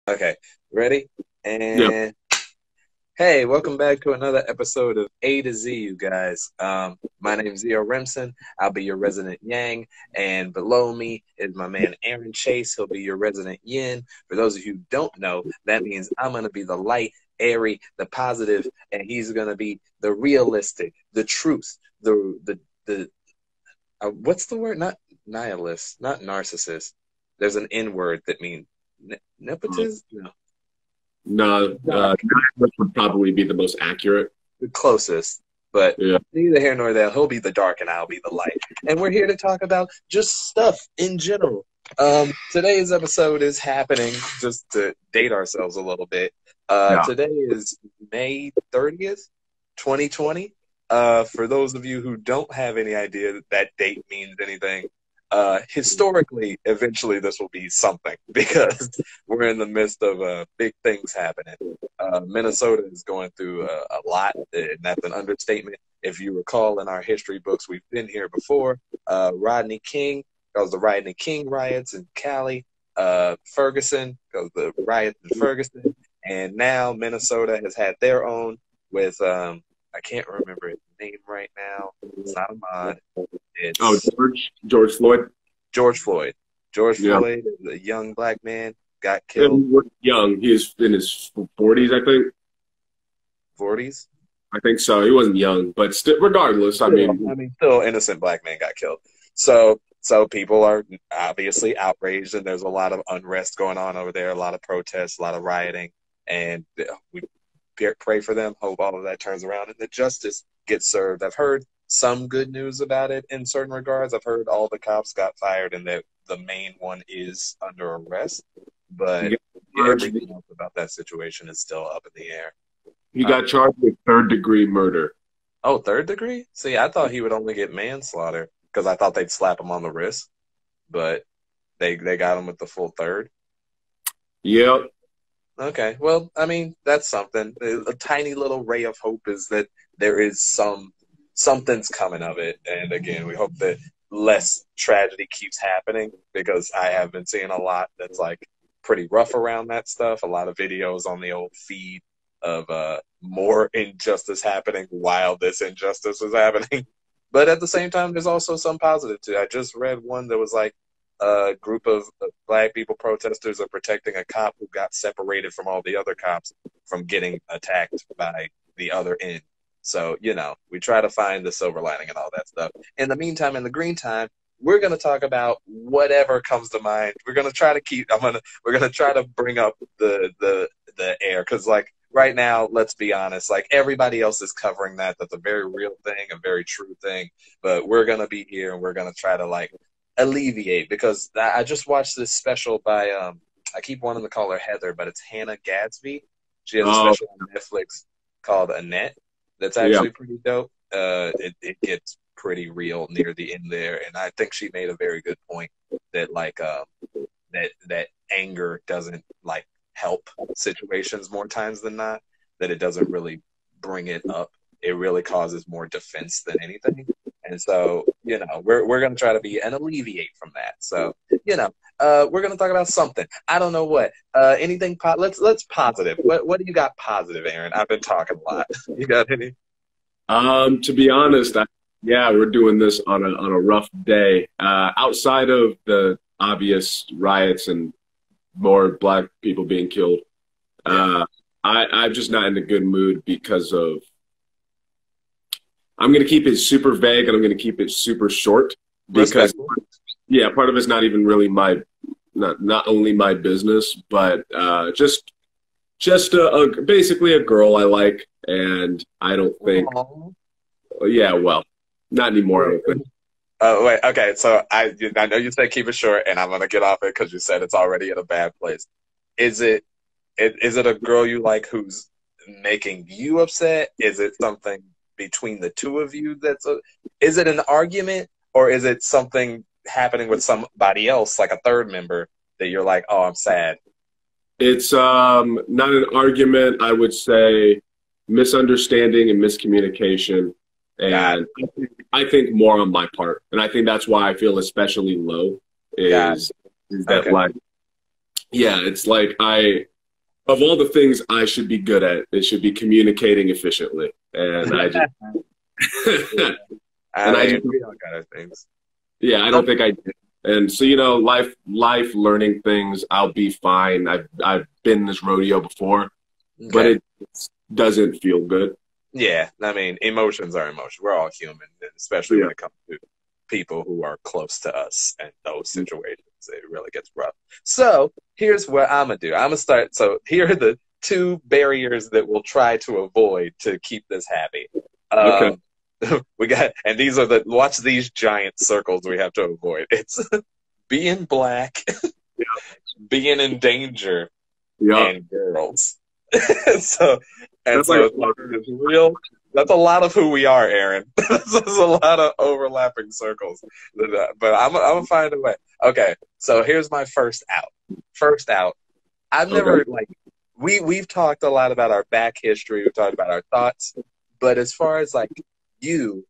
Okay, ready? Yep. And hey, welcome back to another episode of A to Z, you guys. My name is Zio Remsen. I'll be your resident Yang, and below me is my man Aaron Chase. He'll be your resident Yin. For those of you who don't know, that means I'm gonna be the light, airy, the positive, and he's gonna be the realistic, the truth, the what's the word? Not nihilist, not narcissist. There's an N word that means nepotism. No. No, Dark. that would probably be the most accurate. The closest, but Yeah. neither here nor there. He'll be the dark and I'll be the light. And we're here to talk about just stuff in general. Today's episode is happening, just to date ourselves a little bit. Yeah. Today is May 30th, 2020. For those of you who don't have any idea that that date means anything, historically, eventually this will be something because we're in the midst of big things happening. Minnesota is going through a lot, and that's an understatement. If you recall in our history books, we've been here before. Rodney King, because the Rodney King riots in Cali, Ferguson, because the riots in Ferguson, and now Minnesota has had their own with, I can't remember his name right now. It's not Ahmad. Oh, It's George Floyd. George Floyd. George Yeah. Floyd, a young black man, got And killed, he was young. He was in his 40s, I think. 40s. I think so. He wasn't young, but still, regardless, I Still, mean, I mean, still innocent black man got killed. So people are obviously outraged, and there's a lot of unrest going on over there, a lot of protests, a lot of rioting, and we pray for them. Hope all of that turns around and that justice gets served. I've heard some good news about it in certain regards. I've heard all the cops got fired, and that the main one is under arrest, he but got charged, everything else about that situation is still up in the air. he Uh, got charged with third-degree murder. Oh, third degree? See, I thought he would only get manslaughter because I thought they'd slap him on the wrist, but they got him with the full third. Yep. Okay, well, I mean, that's something. A tiny little ray of hope is that there is something's coming of it, and again, we hope that less tragedy keeps happening because I have been seeing a lot that's like pretty rough around that stuff. A lot of videos on the old feed of more injustice happening while this injustice is happening. But at the same time, there's also some positive too. I just read one that was like a group of black people protesters are protecting a cop who got separated from all the other cops from getting attacked by the other end. So, we try to find the silver lining and all that stuff. In the meantime, in the green time, we're going to talk about whatever comes to mind. We're going to try to we're going to try to bring up the air. Cause like right now, let's be honest, like everybody else is covering that. That's a very real thing, a very true thing, but we're going to be here and we're going to try to like alleviate because I just watched this special by I keep wanting to call her Heather, but it's Hannah Gadsby. She has a Oh, special on Netflix called Annette that's yeah. actually pretty dope. It gets pretty real near the end there, and I think she made a very good point that like that anger doesn't like help situations more times than not. That it doesn't really bring it up. It really causes more defense than anything. And so, we're gonna try to be and alleviate from that. So, we're gonna talk about something. I don't know what. Anything? Let's positive. What do you got positive, Aaron? I've been talking a lot. You got any? To be honest, yeah, we're doing this on a rough day. Outside of the obvious riots and more black people being killed, Yeah. I'm just not in a good mood because of. I'm going to keep it super vague and I'm going to keep it super short because, Respectful. yeah, part of it's not even really not only my business, but just basically a girl I like, and I don't think, Aw. yeah, well, not anymore. I don't think. Oh wait, okay. So I know you said keep it short, and I'm gonna get off it because you said it's already in a bad place. Is it a girl you like who's making you upset? Is it something between the two of you is it an argument or is it something happening with somebody else, like a third member that you're like, oh, I'm sad? It's not an argument. I would say misunderstanding and miscommunication, God, and I think more on my part, and I think that's why I feel especially low. God. Is that Okay. like, yeah, it's like of all the things I should be good at, it should be communicating efficiently. And I just, I mean, we all got our things. yeah, I don't think I did. And so, you know, life learning things, I'll be fine. I've been in this rodeo before, but it doesn't feel good. Yeah, I mean, emotions are emotions. We're all human, especially when it comes to people who are close to us and those situations. It really gets rough. So here's what I'm going to do. I'm going to start. So here are the 2 barriers that we'll try to avoid to keep this happy. Okay. We got, and these are watch these giant circles we have to avoid. It's being black, being in danger, and girls. so it's real. That's a lot of who we are, Aaron. There's a lot of overlapping circles. But I'm gonna find a way. Okay, so here's my first out. First out. I've never we've talked a lot about our back history. We've talked about our thoughts. But as far as like you,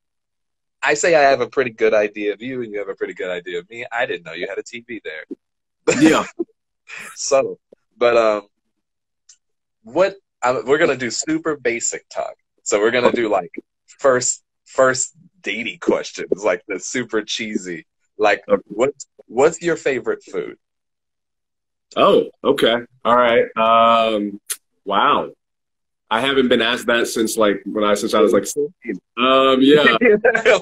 I say I have a pretty good idea of you, and you have a pretty good idea of me. I didn't know you had a TV there. Yeah. So, but we're gonna do super basic talk. So we're gonna do like first datey questions, like the super cheesy. Like, what's your favorite food? Oh, okay, all right. Wow. I haven't been asked that since like since I was like 16. Yeah.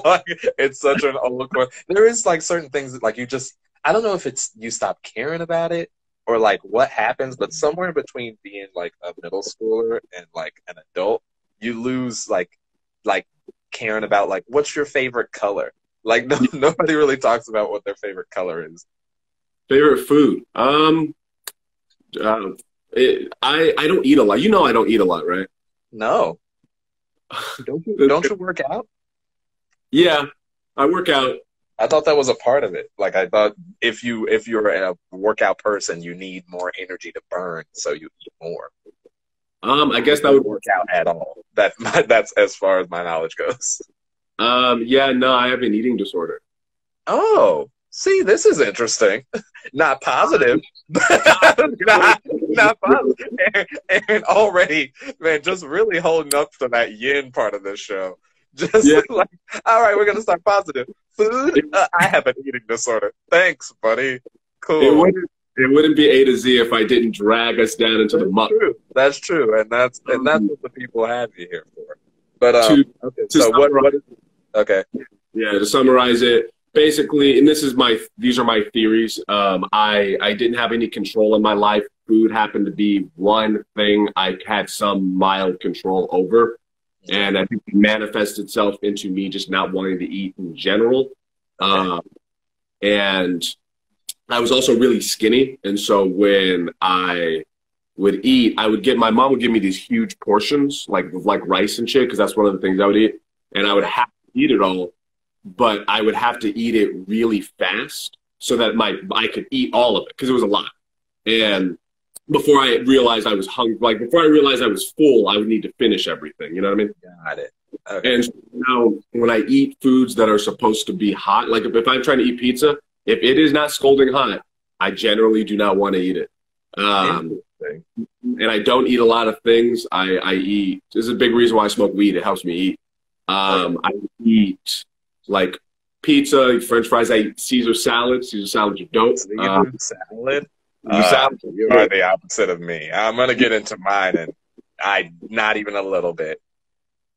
Like, it's such an old question. There is like certain things that like I don't know if it's you stop caring about it or like what happens, but somewhere between being like a middle schooler and like an adult, you lose like caring about like what's your favorite color. Like nobody really talks about what their favorite color is. Favorite food. I don't eat a lot. You know I don't eat a lot, right? No. Don't you work out? Yeah, I work out. I thought that was a part of it. Like I thought if you're a workout person, you need more energy to burn, so you eat more. I guess that would work out at all. That's as far as my knowledge goes. Yeah, no, I have an eating disorder. Oh, see, this is interesting. Not positive. not positive. Aaron already, man, just really holding up to that yin part of this show. Just like, all right, we're going to start positive. Food? I have an eating disorder. Thanks, buddy. Cool. It wouldn't be A to Z if I didn't drag us down into the muck. That's true. And that's what the people have you here for. But, okay, so what is, okay. Yeah, to summarize it, basically, and these are my theories. I didn't have any control in my life. Food happened to be one thing I had some mild control over. And I think it manifests itself into me just not wanting to eat in general. And I was also really skinny. And so when I would eat, my mom would give me these huge portions, like rice and shit, because that's one of the things I would eat. And I would have to eat it all, but I would have to eat it really fast so that I could eat all of it, because it was a lot. And before I realized I was hungry, like before I realized I was full, I would need to finish everything. You know what I mean? Got it. Okay. And so now when I eat foods that are supposed to be hot, like if I'm trying to eat pizza, if it is not scalding hot, I generally do not want to eat it. And I don't eat a lot of things. I eat, this is a big reason why I smoke weed. It helps me eat. I eat like pizza, French fries. I eat Caesar salad. Caesar salad, you don't. Salad? You are the opposite of me. I'm going to get into mine, and not even a little bit.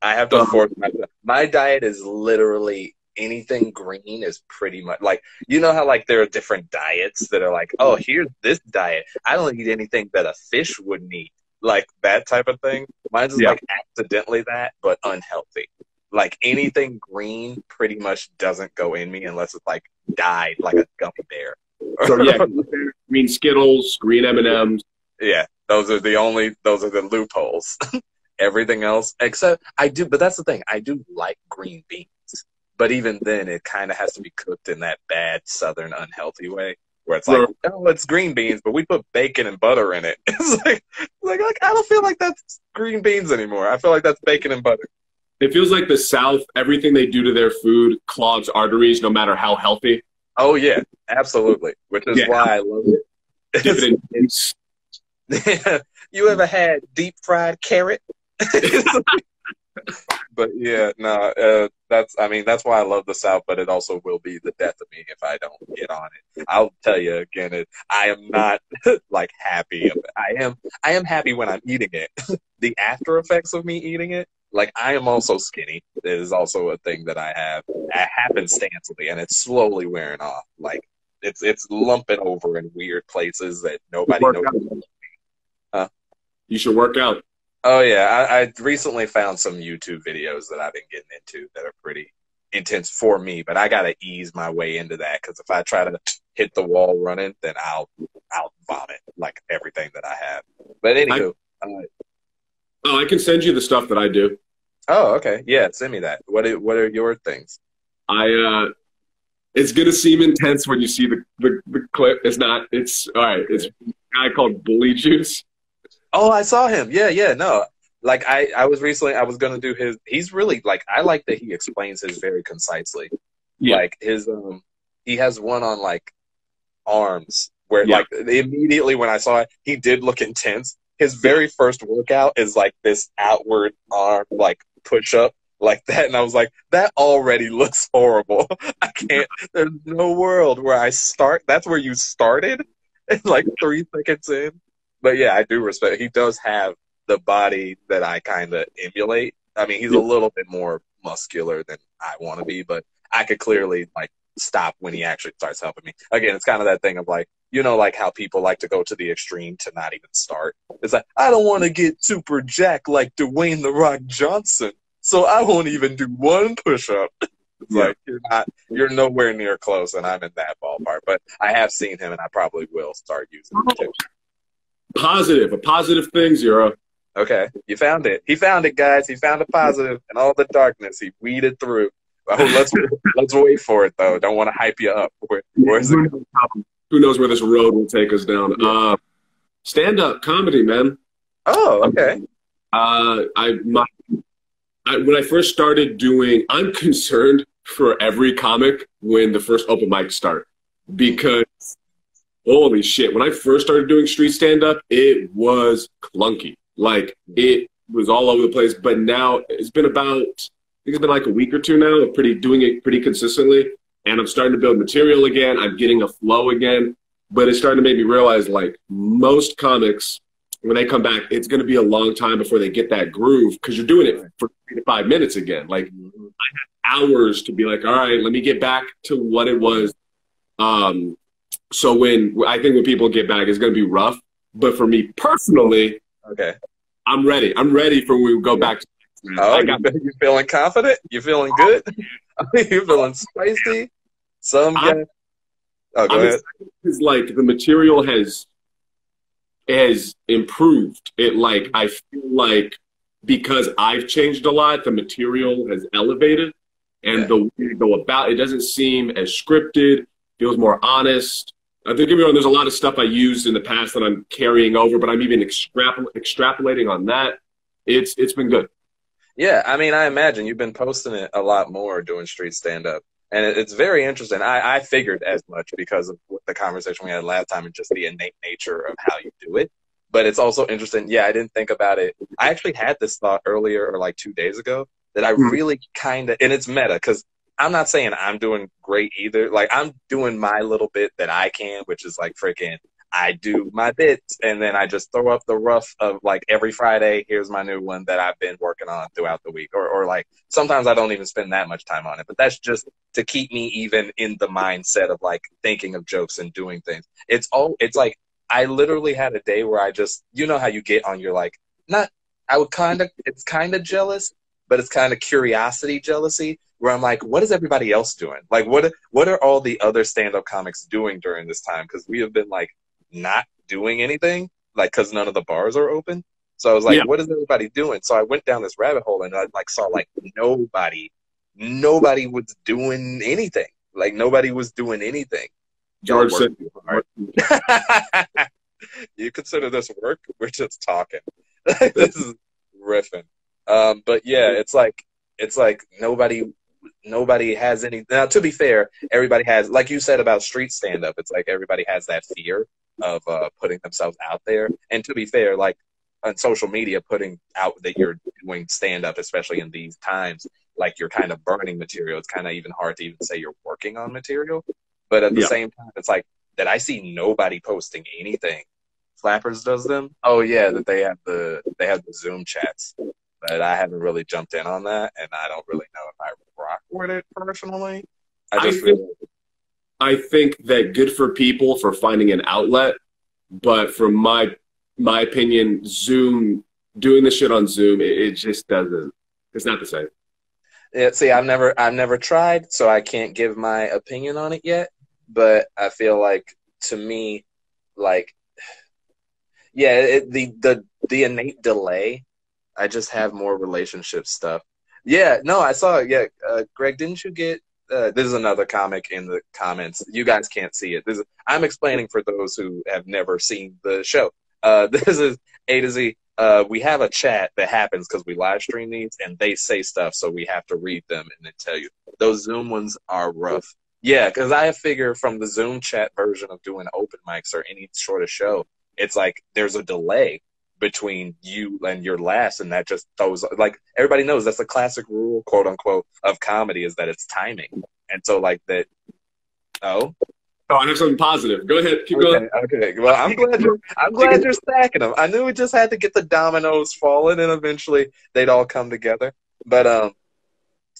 I have to force myself. My diet is literally anything green is pretty much like, you know how like there are different diets that are like, oh, here's this diet. I don't eat anything that a fish wouldn't eat. Like that type of thing. Mine's is like accidentally that, but unhealthy. Like anything green pretty much doesn't go in me unless it's like dyed like a gummy bear. So yeah, green Skittles, green M&Ms. Yeah, those are the loopholes. Everything else, except but that's the thing. I do like green beans. But even then, it kind of has to be cooked in that bad Southern unhealthy way, where it's like, oh, it's green beans, but we put bacon and butter in it. It's like I don't feel like that's green beans anymore. I feel like that's bacon and butter. It feels like the South, everything they do to their food clogs arteries, no matter how healthy. Oh yeah, absolutely. Which is why I love it. You ever had deep fried carrot? But yeah, no, I mean, that's why I love the South, but it also will be the death of me if I don't get on it. I'll tell you again, I am not like happy. I am happy when I'm eating it. The after effects of me eating it, like I am also skinny. It is also a thing that I have. It happens instantly, and it's slowly wearing off. Like it's lumping over in weird places that nobody Work knows. out. Huh? You should work out. Oh yeah, I recently found some YouTube videos that I've been getting into that are pretty intense for me, but I gotta ease my way into that because if I try to hit the wall running, then I'll vomit like everything that I have. But anywho, I can send you the stuff that I do. oh okay, yeah, send me that. What are your things? It's gonna seem intense when you see the clip. It's not. It's all right. It's a guy called Bully Juice. Oh, I saw him. Yeah, yeah, no. Like I was recently I was gonna do his he's really like I like that he explains his very concisely. Yeah. Like his he has one on like arms where Yeah. like immediately when I saw it, he did look intense. His very first workout is like this outward arm like push up like that, and I was like, that already looks horrible. I can't. There's no world where I start. That's where you started, like 3 seconds in. But yeah, I do respect. He does have the body that I kind of emulate. I mean, he's a Yeah. little bit more muscular than I want to be, but I could clearly like stop when he actually starts helping me. Again, it's kind of that thing of like, you know, like how people like to go to the extreme to not even start. It's like, I don't want to get super jacked like Dwayne The Rock Johnson, so I won't even do one push-up. It's Yeah. like, you're nowhere near close, and I'm in that ballpark. But I have seen him, and I probably will start using him too. A positive thing, Zero. Okay, you found it. He found it, guys. He found a positive, and all the darkness he weeded through. Oh, let's wait for it though. Don't want to hype you up. Where's it going? Who knows where this road will take us down? Stand-up comedy, man. Oh, okay. When I first started doing, I'm concerned for every comic when the first open mics start because holy shit, when I first started doing street stand-up, it was clunky. Like it was all over the place. But now it's been about, I think it's been like a week or two now of doing it pretty consistently, and I'm starting to build material again. I'm getting a flow again, but it's starting to make me realize like most comics, when they come back, it's going to be a long time before they get that groove because you're doing it for 3 to 5 minutes again. Like I had hours to be like, all right, let me get back to what it was. So I think when people get back, it's going to be rough. But for me personally, Okay. I'm ready. I'm ready for when we go back. Oh, you feeling confident? You feeling good? You feeling spicy? Some guy. Oh, go ahead. It's like the material has improved. It like I feel like because I've changed a lot, the material has elevated, and the way to go about it doesn't seem as scripted. Feels more honest. Don't get me wrong, there's a lot of stuff I used in the past that I'm carrying over, but I'm even extrapolating on that. It's been good. Yeah, I mean, I imagine you've been posting it a lot more doing street stand-up, and it's very interesting. I figured as much because of the conversation we had last time and just the innate nature of how you do it. But it's also interesting. Yeah, I didn't think about it. I actually had this thought earlier or like 2 days ago that I really kind of, and it's meta because I'm not saying I'm doing great either. Like I'm doing my little bit that I can, which is like freaking I do my bits and then I just throw up the rough of like every Friday, here's my new one that I've been working on throughout the week. Or like sometimes I don't even spend that much time on it, but that's just to keep me even in the mindset of like thinking of jokes and doing things. It's like I literally had a day where I just, you know how you get on your like, it's kind of jealous, but it's kind of curiosity jealousy where I'm like, what is everybody else doing? Like, what are all the other stand-up comics doing during this time? Because we have been like not doing anything, like because none of the bars are open. So I was like, what is everybody doing? So I went down this rabbit hole and I like saw like nobody was doing anything. Like nobody was doing anything. George said, you consider this work? We're just talking. This is riffing. But yeah, it's like nobody has any. Now, to be fair, everybody has, like you said about street stand-up, it's like everybody has that fear. of putting themselves out there. And to be fair, like on social media, putting out that you're doing stand up, especially in these times, like you're kind of burning material. It's kind of even hard to even say you're working on material. But at the same time, it's like that I see nobody posting anything. Flappers does them. Oh yeah, that they have the Zoom chats. But I haven't really jumped in on that, and I don't really know if I rock with it personally. I think that good for people for finding an outlet, but from my opinion, Zoom, doing the shit on Zoom, it just doesn't. It's not the same. Yeah, see, I've never tried, so I can't give my opinion on it yet. But I feel like, to me, like, yeah, the innate delay. I just have more relationship stuff. Yeah, no, I saw it. Yeah, Greg, didn't you get? This is another comic in the comments. You guys can't see it. I'm explaining for those who have never seen the show. This is A to Z. We have a chat that happens because we live stream these, and they say stuff, so we have to read them and then tell you. Those Zoom ones are rough. Yeah, because I figure from the Zoom chat version of doing open mics or any sort of show, it's like there's a delay between you and your last, and that just throws, like, everybody knows that's the classic rule, quote unquote, of comedy, is that it's timing. And so like that. Oh, I have something positive. Go ahead, keep going. Okay. Well, I'm glad you're stacking them. I knew we just had to get the dominoes falling, and eventually they'd all come together. But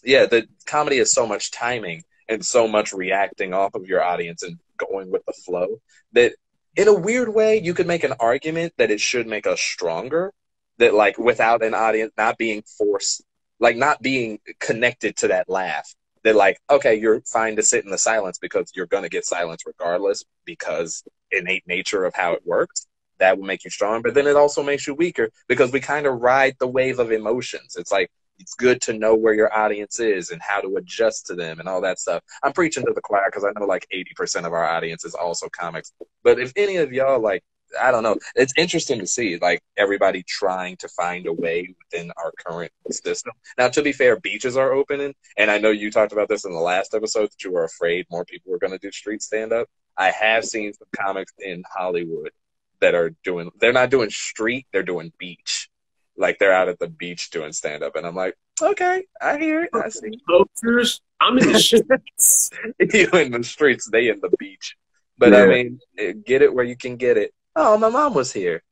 yeah, the comedy is so much timing and so much reacting off of your audience and going with the flow that, in a weird way, you could make an argument that it should make us stronger. That, like, without an audience, not being forced, like, not being connected to that laugh. That, like, okay, you're fine to sit in the silence because you're going to get silence regardless, because innate nature of how it works. That will make you strong. But then it also makes you weaker because we kind of ride the wave of emotions. It's like, it's good to know where your audience is and how to adjust to them and all that stuff. I'm preaching to the choir because I know like 80% of our audience is also comics. But if any of y'all, like, I don't know, it's interesting to see, like, everybody trying to find a way within our current system. Now, to be fair, beaches are opening, and I know you talked about this in the last episode, that you were afraid more people were going to do street stand-up. I have seen some comics in Hollywood that are doing, they're not doing street, they're doing beach. Like, they're out at the beach doing stand-up, and I'm like, okay, I hear it, I see. Posters, I'm in the streets. You in the streets, they in the beach. But, yeah. I mean, get it where you can get it. Oh, my mom was here.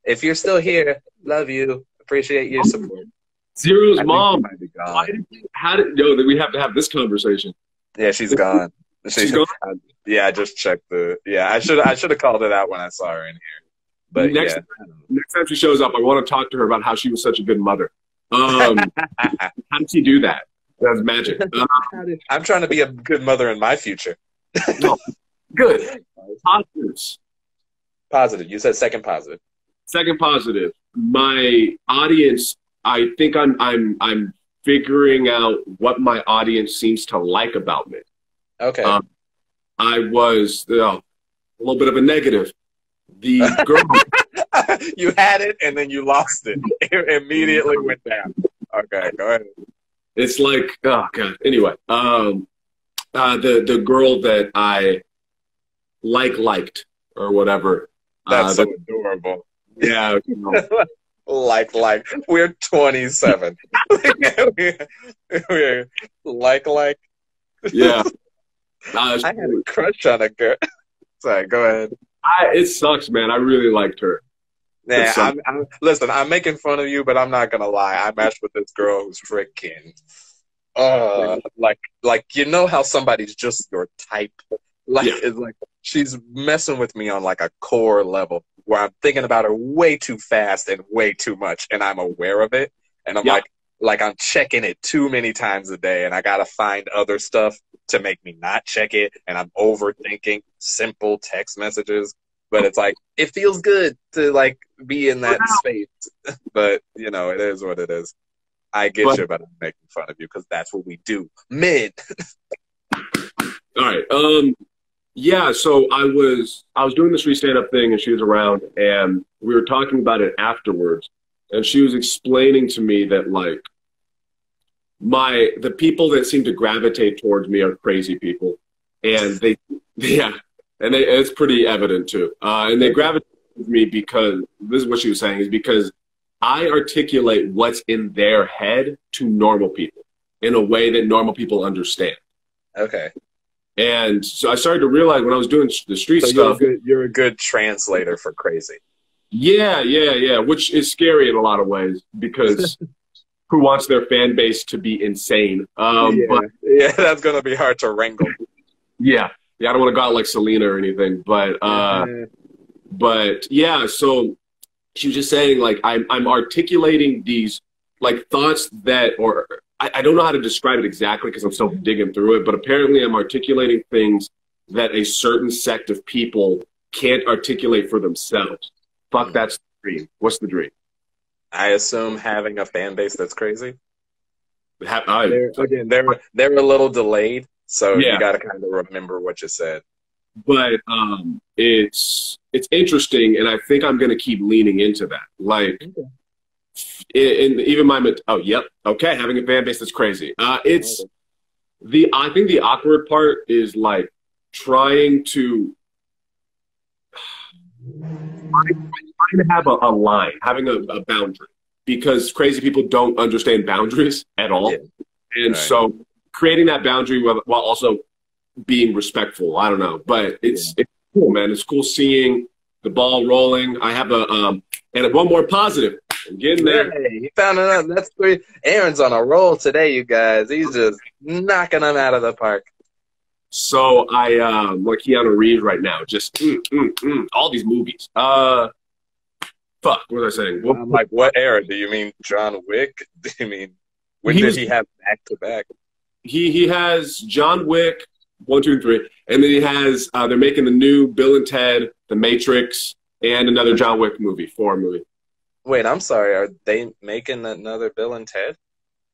If you're still here, love you. Appreciate your support. Zero's mom. We have to have this conversation. Yeah, she's gone. She's gone? Yeah, I just checked I should have called it out when I saw her in here. But next time she shows up, I want to talk to her about how she was such a good mother. How did she do that? That's magic. I'm trying to be a good mother in my future. No. Good. Positives. Positive. You said second positive. Second positive. My audience, I think I'm figuring out what my audience seems to like about me. Okay. I was a little bit of a negative. The girl. You had it and then you lost it. It immediately went down. Okay, go ahead. It's like, oh god. Anyway, the girl that I liked or whatever. That's so adorable. Yeah. Like we're 27. we're like. Yeah. I had a crush on a girl. Sorry, go ahead. It sucks, man. I really liked her. Yeah, listen, I'm making fun of you, but I'm not gonna lie. I matched with this girl who's freaking, like you know how somebody's just your type. Like, yeah. It's like she's messing with me on like a core level where I'm thinking about her way too fast and way too much, and I'm aware of it. And I'm like I'm checking it too many times a day, and I gotta find other stuff to make me not check it. And I'm overthinking simple text messages, but it's like it feels good to like be in that space. But you know, it is what it is. I get you, but I'm making fun of you because that's what we do, men. All right. Yeah, so I was doing this stand-up thing, and she was around, and we were talking about it afterwards, and she was explaining to me that like the people that seem to gravitate towards me are crazy people, and And it's pretty evident too. And they gravitate to me because this is what she was saying, is because I articulate what's in their head to normal people in a way that normal people understand. Okay. And so I started to realize when I was doing the street stuff. You're a good translator for crazy. Yeah. Which is scary in a lot of ways because who wants their fan base to be insane? But that's going to be hard to wrangle. Yeah, I don't want to go out like Selena or anything, but yeah. So she was just saying, like, I'm articulating these like thoughts that, or I don't know how to describe it exactly because I'm still digging through it, but apparently I'm articulating things that a certain sect of people can't articulate for themselves. Fuck, that's the dream. What's the dream? I assume having a fan base that's crazy. They're a little delayed, so you got to kind of remember what you said. But it's interesting, and I think I'm going to keep leaning into that. Like, even my having a fan base that's crazy. I think the awkward part is like trying to have a line, having a boundary, because crazy people don't understand boundaries at all. Yeah. And so creating that boundary while also being respectful, I don't know, but it's cool, man. It's cool seeing the ball rolling. I have and one more positive. I'm getting there. Hey, he found it out. That's three. Aaron's on a roll today, you guys. He's just knocking them out of the park. So I like Keanu Reeves right now. Just all these movies. Fuck, what was I saying? I'm like, what era? Do you mean John Wick? Do you mean when did he have back to back? He has John Wick 1, 2, and 3, and then he has they're making the new Bill and Ted, The Matrix, and another John Wick movie, 4 movie. Wait, I'm sorry. Are they making another Bill and Ted?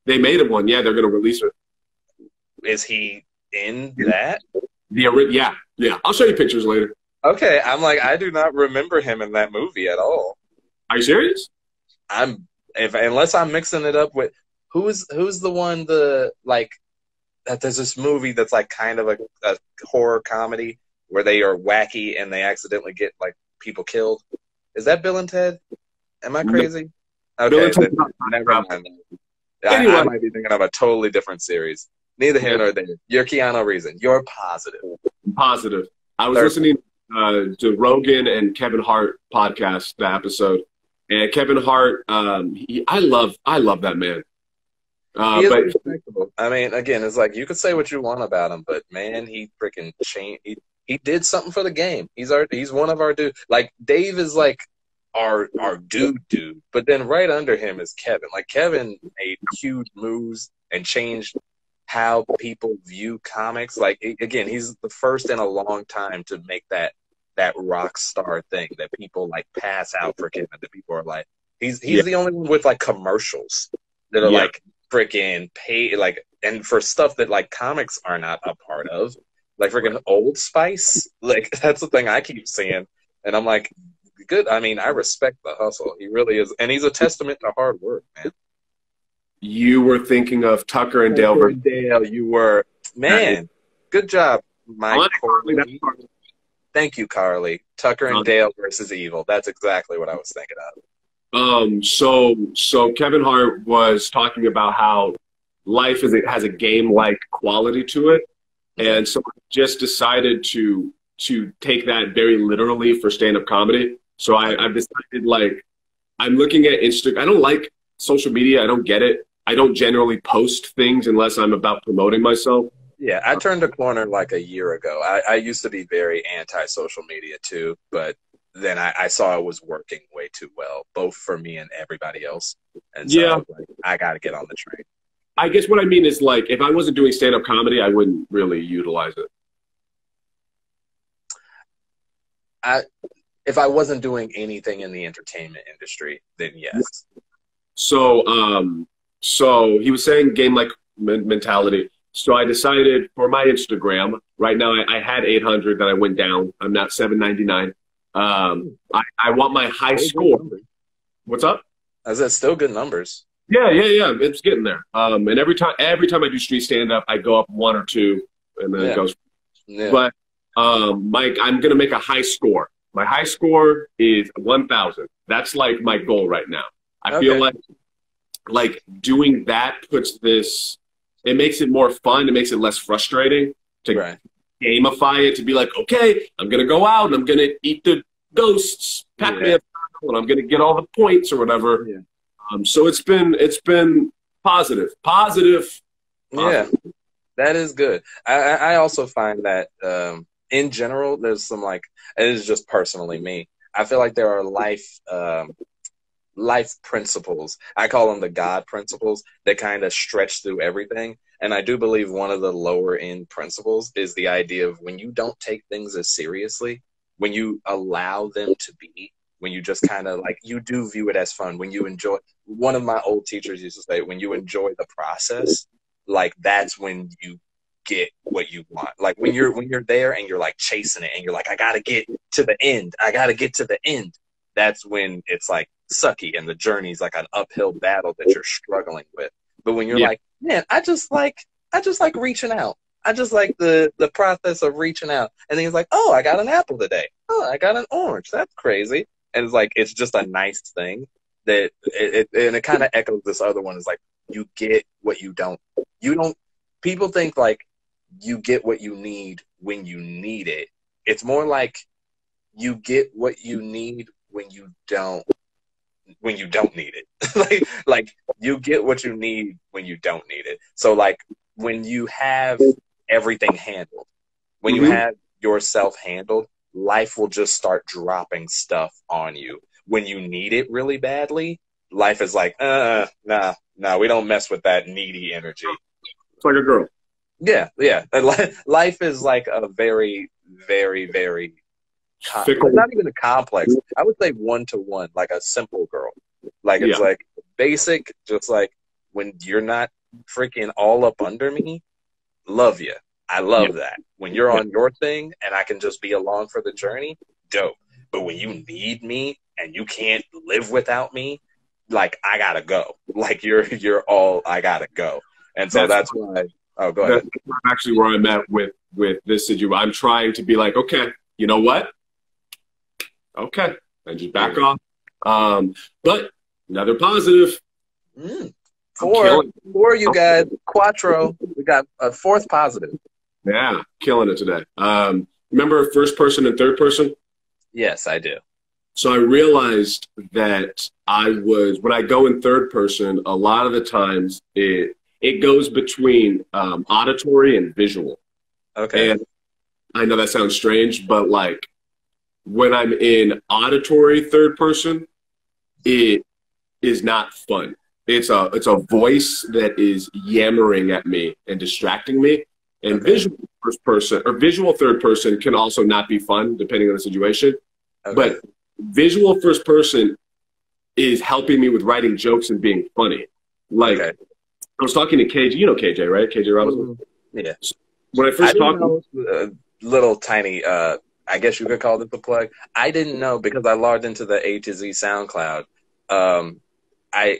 They made him one. Yeah, they're going to release it. Is he in that? Yeah. I'll show you pictures later. Okay, I'm like, I do not remember him in that movie at all. Are you serious? Unless I'm mixing it up with who's the one that there's this movie that's like kind of a horror comedy where they are wacky and they accidentally get like people killed. Is that Bill and Ted? Am I crazy? Okay, never mind. Anyway. I might be thinking of a totally different series. Neither here nor there. You're Keanu Reeves. You're positive. Positive. I was listening to Rogan and Kevin Hart podcast, the episode, and Kevin Hart. I love that man. He is respectable. I mean, again, it's like you could say what you want about him, but man, he freaking changed. He did something for the game. He's one of our dudes. Like Dave is like our dude, but then right under him is Kevin. Like Kevin made huge moves and changed how people view comics. Like again, he's the first in a long time to make that rock star thing that people like pass out for Kevin. That people are like, he's the only one with like commercials that are like freaking pay like, and for stuff that like comics are not a part of, like freaking Old Spice. Like that's the thing I keep seeing, and I'm like, good. I mean, I respect the hustle. He really is, and he's a testament to hard work, man. You were thinking of Tucker and Dale. You were, man. Good job, Mike. Thank you, Carly. Tucker and Dale versus Evil. That's exactly what I was thinking of. So Kevin Hart was talking about how life has a game-like quality to it, and so I just decided to take that very literally for stand-up comedy. So I've decided, like, I'm looking at Instagram. I don't like social media. I don't get it. I don't generally post things unless I'm about promoting myself. Yeah, I turned a corner like a year ago. I used to be very anti-social media too, but then I saw it was working way too well, both for me and everybody else. And so I was like, I got to get on the train. I guess what I mean is, like, if I wasn't doing stand-up comedy, I wouldn't really utilize it. If I wasn't doing anything in the entertainment industry, then yes. So he was saying game-like mentality. So I decided for my Instagram, right now I had 800 that I went down. I'm now 799. I want my high score. What's up? Is that still good numbers? Yeah. It's getting there. And every time I do street stand-up, I go up 1 or 2, and then it goes. Yeah. But Mike, I'm gonna make a high score. My high score is 1,000. That's like my goal right now. I feel Okay. like doing that puts this. It makes it more fun. It makes it less frustrating to Right. gamify it. To be like, okay, I'm gonna go out and I'm gonna eat the ghosts, Yeah. Pac-Man, and I'm gonna get all the points or whatever. Yeah. So it's been positive, positive, Yeah. positive. That is good. I also find that in general, there's some like it is just personally me. I feel like there are life principles. I call them the God principles that kind of stretch through everything. And I do believe one of the lower end principles is the idea of when you don't take things as seriously, when you allow them to be, when you just kind of like you do view it as fun, when you enjoy. One of my old teachers used to say, when you enjoy the process, like that's when you get what you want. Like when you're there and you're like chasing it and you're like, I gotta get to the end. I gotta get to the end. That's when it's like sucky and the journey's like an uphill battle that you're struggling with. But when you're Yeah, like, man, I just like reaching out. I just like the process of reaching out. And then he's like, oh, I got an apple today. Oh, I got an orange. That's crazy. And it's like it's just a nice thing that and it kind of echoes this other one. Is like you get what you don't. You don't. People think like you get what you need when you need it. It's more like you get what you need when you don't need it. like you get what you need when you don't need it. So like when you have everything handled, when you hmm have yourself handled, life will just start dropping stuff on you. When you need it really badly, life is like, nah, we don't mess with that needy energy. it's like a girl. Yeah, yeah. And life is like a very, very, very Fickle. not even a complex. I would say one to one, like a simple girl. Like it's Yeah, like basic, just like when you're not freaking all up under me, love you. I yeah, love that. When you're yeah. on your thing and I can just be along for the journey, dope. But when you need me and you can't live without me, like I gotta go. Like you're all I gotta go. And so That's that's why. Oh, go ahead. that's actually where I'm at with this situation. I'm trying to be like, okay, you know what? Okay, and just back Yeah. off. But another positive. Mm. I'm For killing. for you guys, Quattro, we got a fourth positive. Yeah, killing it today. Remember first person and third person? Yes, I do. So I realized that when I go in third person, a lot of the times it goes between auditory and visual. Okay. And I know that sounds strange, but like when I'm in auditory third person, it is not fun. It's a voice that is yammering at me and distracting me. And Okay. visual first person or visual third person can also not be fun depending on the situation. Okay. But visual first person is helping me with writing jokes and being funny. Like Okay. I was talking to KJ, you know KJ, right? KJ Robinson. Mhm. Yeah. When I I first didn't talked, know little tiny I guess you could call this a plug. I didn't know because I logged into the A to Z SoundCloud. Um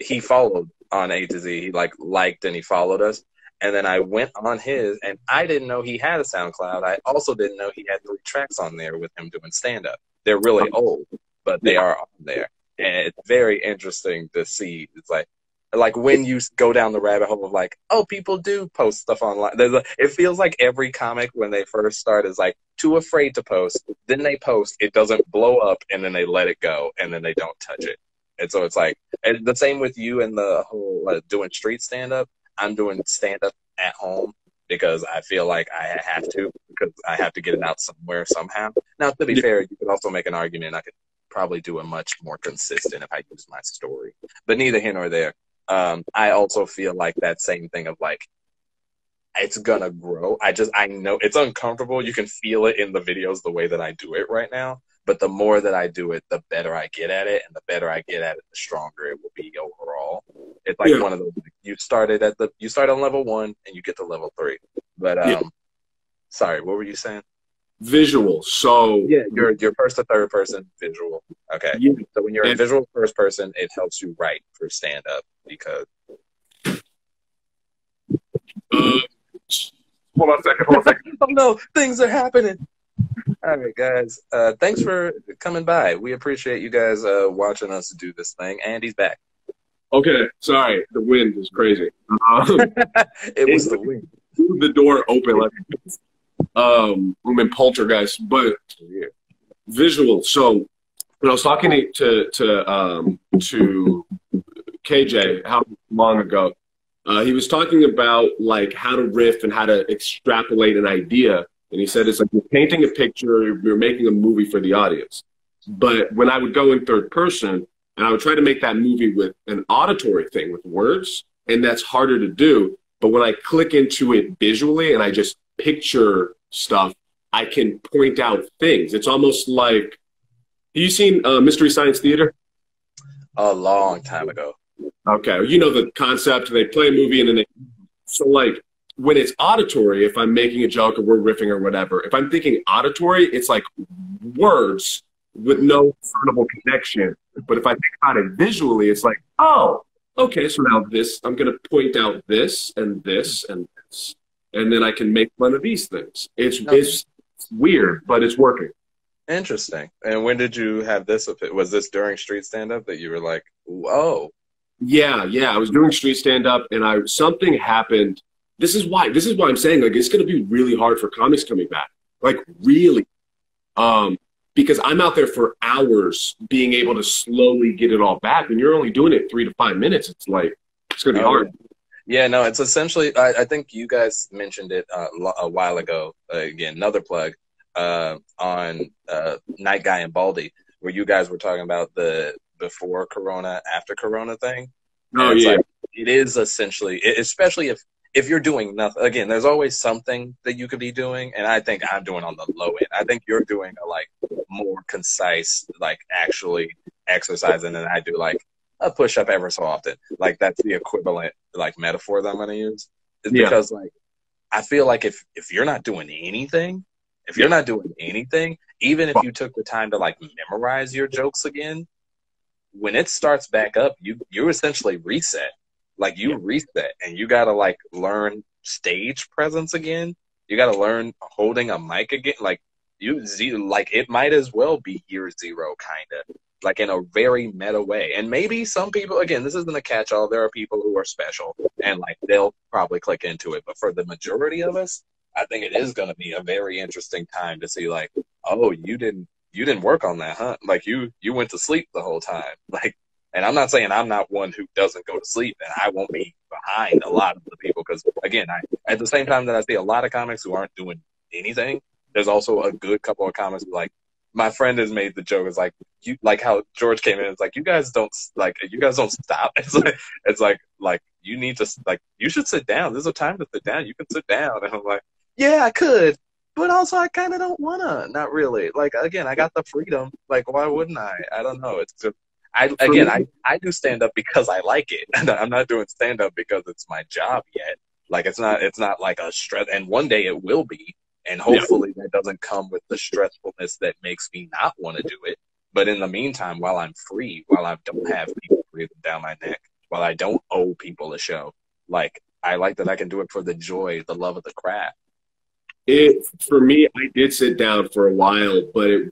he followed on A to Z. He liked and he followed us. And then I went on his and I didn't know he had a SoundCloud. I also didn't know he had 3 tracks on there with him doing stand up. They're really old, but they yeah, are on there. And it's very interesting to see. It's like when you go down the rabbit hole of like, oh, people do post stuff online. It feels like every comic when they first start is like too afraid to post. Then they post, it doesn't blow up, and then they let it go, and then they don't touch it. And so it's like and the same with you and the whole doing street stand up. I'm doing stand up at home because I feel like I have to because I have to get it out somewhere somehow. Now, to be yeah, fair, you could also make an argument I could probably do it much more consistent if I use my story. But neither here nor there. I also feel like that same thing of like it's gonna grow. I know it's uncomfortable. You can feel it in the videos the way that I do it right now. But the more that I do it, the better I get at it, and the better I get at it, the stronger it will be overall. It's like yeah, one of those like, you start on level 1 and you get to level 3. But yeah. sorry, what were you saying? Visual. So Yeah, you're first to third person visual. Okay. yeah, So when you're in and visual first person, it helps you write for stand up because uh, hold on a second. Hold on a second. oh no, things are happening. All right, guys. Thanks for coming by. We appreciate you guys watching us do this thing. Andy's back. Okay, sorry, the wind is crazy. It was It the win. leave the door open like I'm in poltergeist, but visual. So when I was talking to KJ how long ago, he was talking about like how to riff and how to extrapolate an idea, and he said it's like you're painting a picture, you're making a movie for the audience. But when I would go in third person and I would try to make that movie with an auditory thing with words, and that's harder to do. But when I click into it visually and I just picture stuff, I can point out things. It's almost like, have you seen Mystery Science Theater? A long time ago. Okay, you know the concept. They play a movie and then so like when it's auditory, if I'm making a joke or we're riffing or whatever, if I'm thinking auditory, it's like words with no discernible connection. But if I think about it visually, it's like, oh, okay, so now this, I'm going to point out this and this and this. And then I can make fun of these things. It's weird, but it's working. Interesting. And when did you have this? Was this during street stand-up that you were like, whoa? Yeah. I was doing street stand-up and something happened. This is why I'm saying like it's going to be really hard for comics coming back. Like really. Because I'm out there for hours being able to slowly get it all back. When you're only doing it 3 to 5 minutes, it's like, it's going to be hard. Yeah, no, it's essentially, I think you guys mentioned it a while ago. Again, another plug on Night Guy and Baldy, where you guys were talking about the before Corona, after Corona thing. Oh, yeah. Like, it is essentially, especially if you're doing nothing, again, there's always something that you could be doing, and I think I'm doing on the low end. I think you're doing a like more concise, like actually exercising than I do, like a push up ever so often. Like that's the equivalent like metaphor that I'm gonna use. Is because like I feel like if you're not doing anything, even if you took the time to like memorize your jokes again, when it starts back up, you essentially reset. Like you reset and you gotta like learn stage presence again. You gotta learn holding a mic again. Like it might as well be year zero kinda. Like in a very meta way. And maybe some people, again, this isn't a catch-all. There are people who are special and like they'll probably click into it. But for the majority of us, I think it is gonna be a very interesting time to see like, oh, you didn't work on that, huh? Like you went to sleep the whole time. Like, and I'm not saying I'm not one who doesn't go to sleep, and I won't be behind a lot of the people because, again, at the same time that I see a lot of comics who aren't doing anything, there's also a good couple of comics who, like, my friend has made the joke, is like, you like how George came in, it's like, you guys don't stop. It's like you need to, like, you should sit down. There's a time to sit down. You can sit down. And I'm like, yeah, I could. But also, I kind of don't want to. Not really. Like, again, I got the freedom. Like, why wouldn't I? I don't know. It's just, I do stand up because I like it. I'm not doing stand up because it's my job yet. Like it's not like a stress. And one day it will be. And hopefully that doesn't come with the stressfulness that makes me not want to do it. But in the meantime, while I'm free, while I don't have people breathing down my neck, while I don't owe people a show, like I like that I can do it for the joy, the love of the craft. For me, I did sit down for a while, but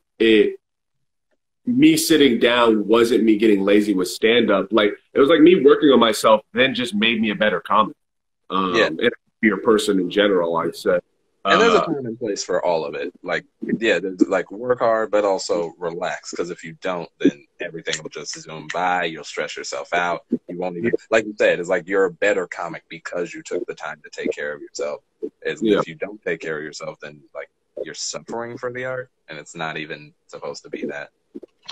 me sitting down wasn't me getting lazy with stand-up. Like it was like me working on myself then just made me a better comic. And a happier person in general, I'd say. And there's a time and place for all of it. Like, yeah, there's like work hard, but also relax. Because if you don't, then everything will just zoom by. You'll stress yourself out. You won't even, like you said, it's like you're a better comic because you took the time to take care of yourself. If you don't take care of yourself, then like you're suffering for the art, and it's not even supposed to be that.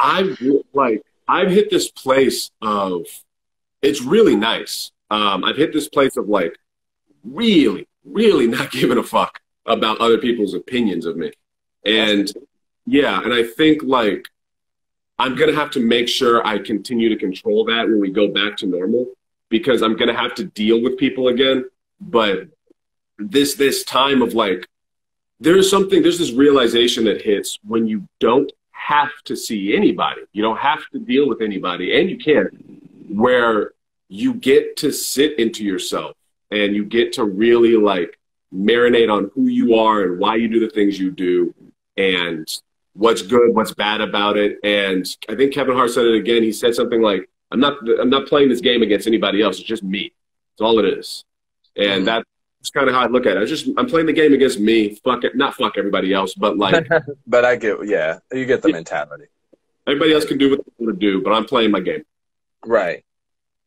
I've hit this place of it's really nice. I've hit this place of like really, really not giving a fuck about other people's opinions of me. And and I think like I'm gonna have to make sure I continue to control that when we go back to normal, because I'm gonna have to deal with people again. But this time of like there's this realization that hits when you don't have to see anybody. You don't have to deal with anybody, and you can, where you get to sit into yourself and you get to really like marinate on who you are and why you do the things you do. and what's good, what's bad about it. And I think Kevin Hart said it again. He said something like, I'm not playing this game against anybody else. It's just me. It's all it is. And that's kind of how I look at it. I'm playing the game against me. Fuck it. Not fuck everybody else, but like. But I get, yeah, you get the mentality. Everybody else can do what they want to do, but I'm playing my game. Right.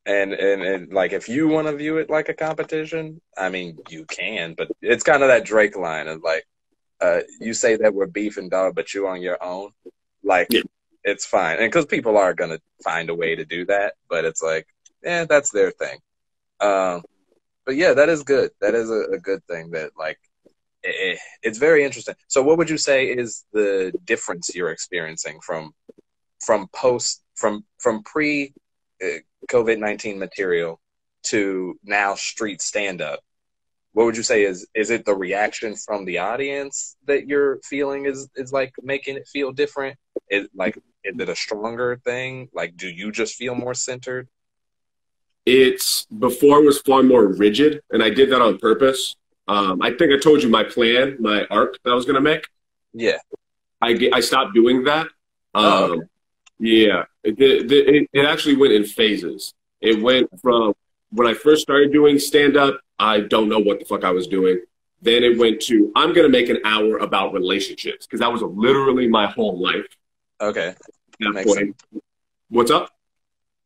And like, if you want to view it like a competition, I mean, you can, but it's kind of that Drake line of like, you say that we're beefing, dog, but you on your own. Like, it's fine. And because people are going to find a way to do that, but it's like, that's their thing. But yeah, that is good. That is a good thing that, like, it's very interesting. So what would you say is the difference you're experiencing from pre COVID-19 material to now street stand-up? What would you say is it the reaction from the audience that you're feeling is like making it feel different? Is it a stronger thing? Like, do you just feel more centered? Before it was far more rigid, and I did that on purpose. I think I told you my plan, my arc that I was going to make. Yeah. I stopped doing that. Okay. Yeah. It actually went in phases. It went from when I first started doing stand-up, I don't know what the fuck I was doing. Then it went to, I'm going to make an hour about relationships, because that was literally my whole life. Okay. That makes sense. What's up?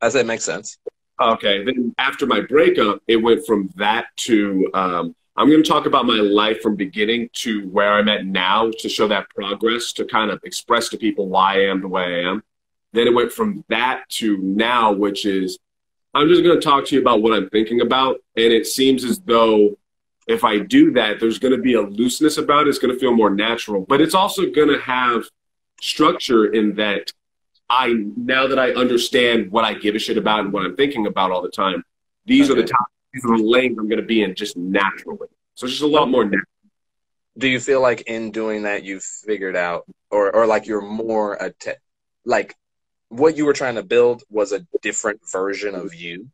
I said makes sense. Okay. Then after my breakup, it went from that to I'm going to talk about my life from beginning to where I'm at now, to show that progress, to kind of express to people why I am the way I am. Then it went from that to now, which is I'm just going to talk to you about what I'm thinking about. And it seems as though if I do that, there's going to be a looseness about it. It's going to feel more natural. But it's also going to have structure in that now that I understand what I give a shit about and what I'm thinking about all the time, these are the topics, these are the lanes I'm going to be in just naturally. So it's just a lot more natural. Do you feel like in doing that you've figured out, or like you're more, like what you were trying to build was a different version of you,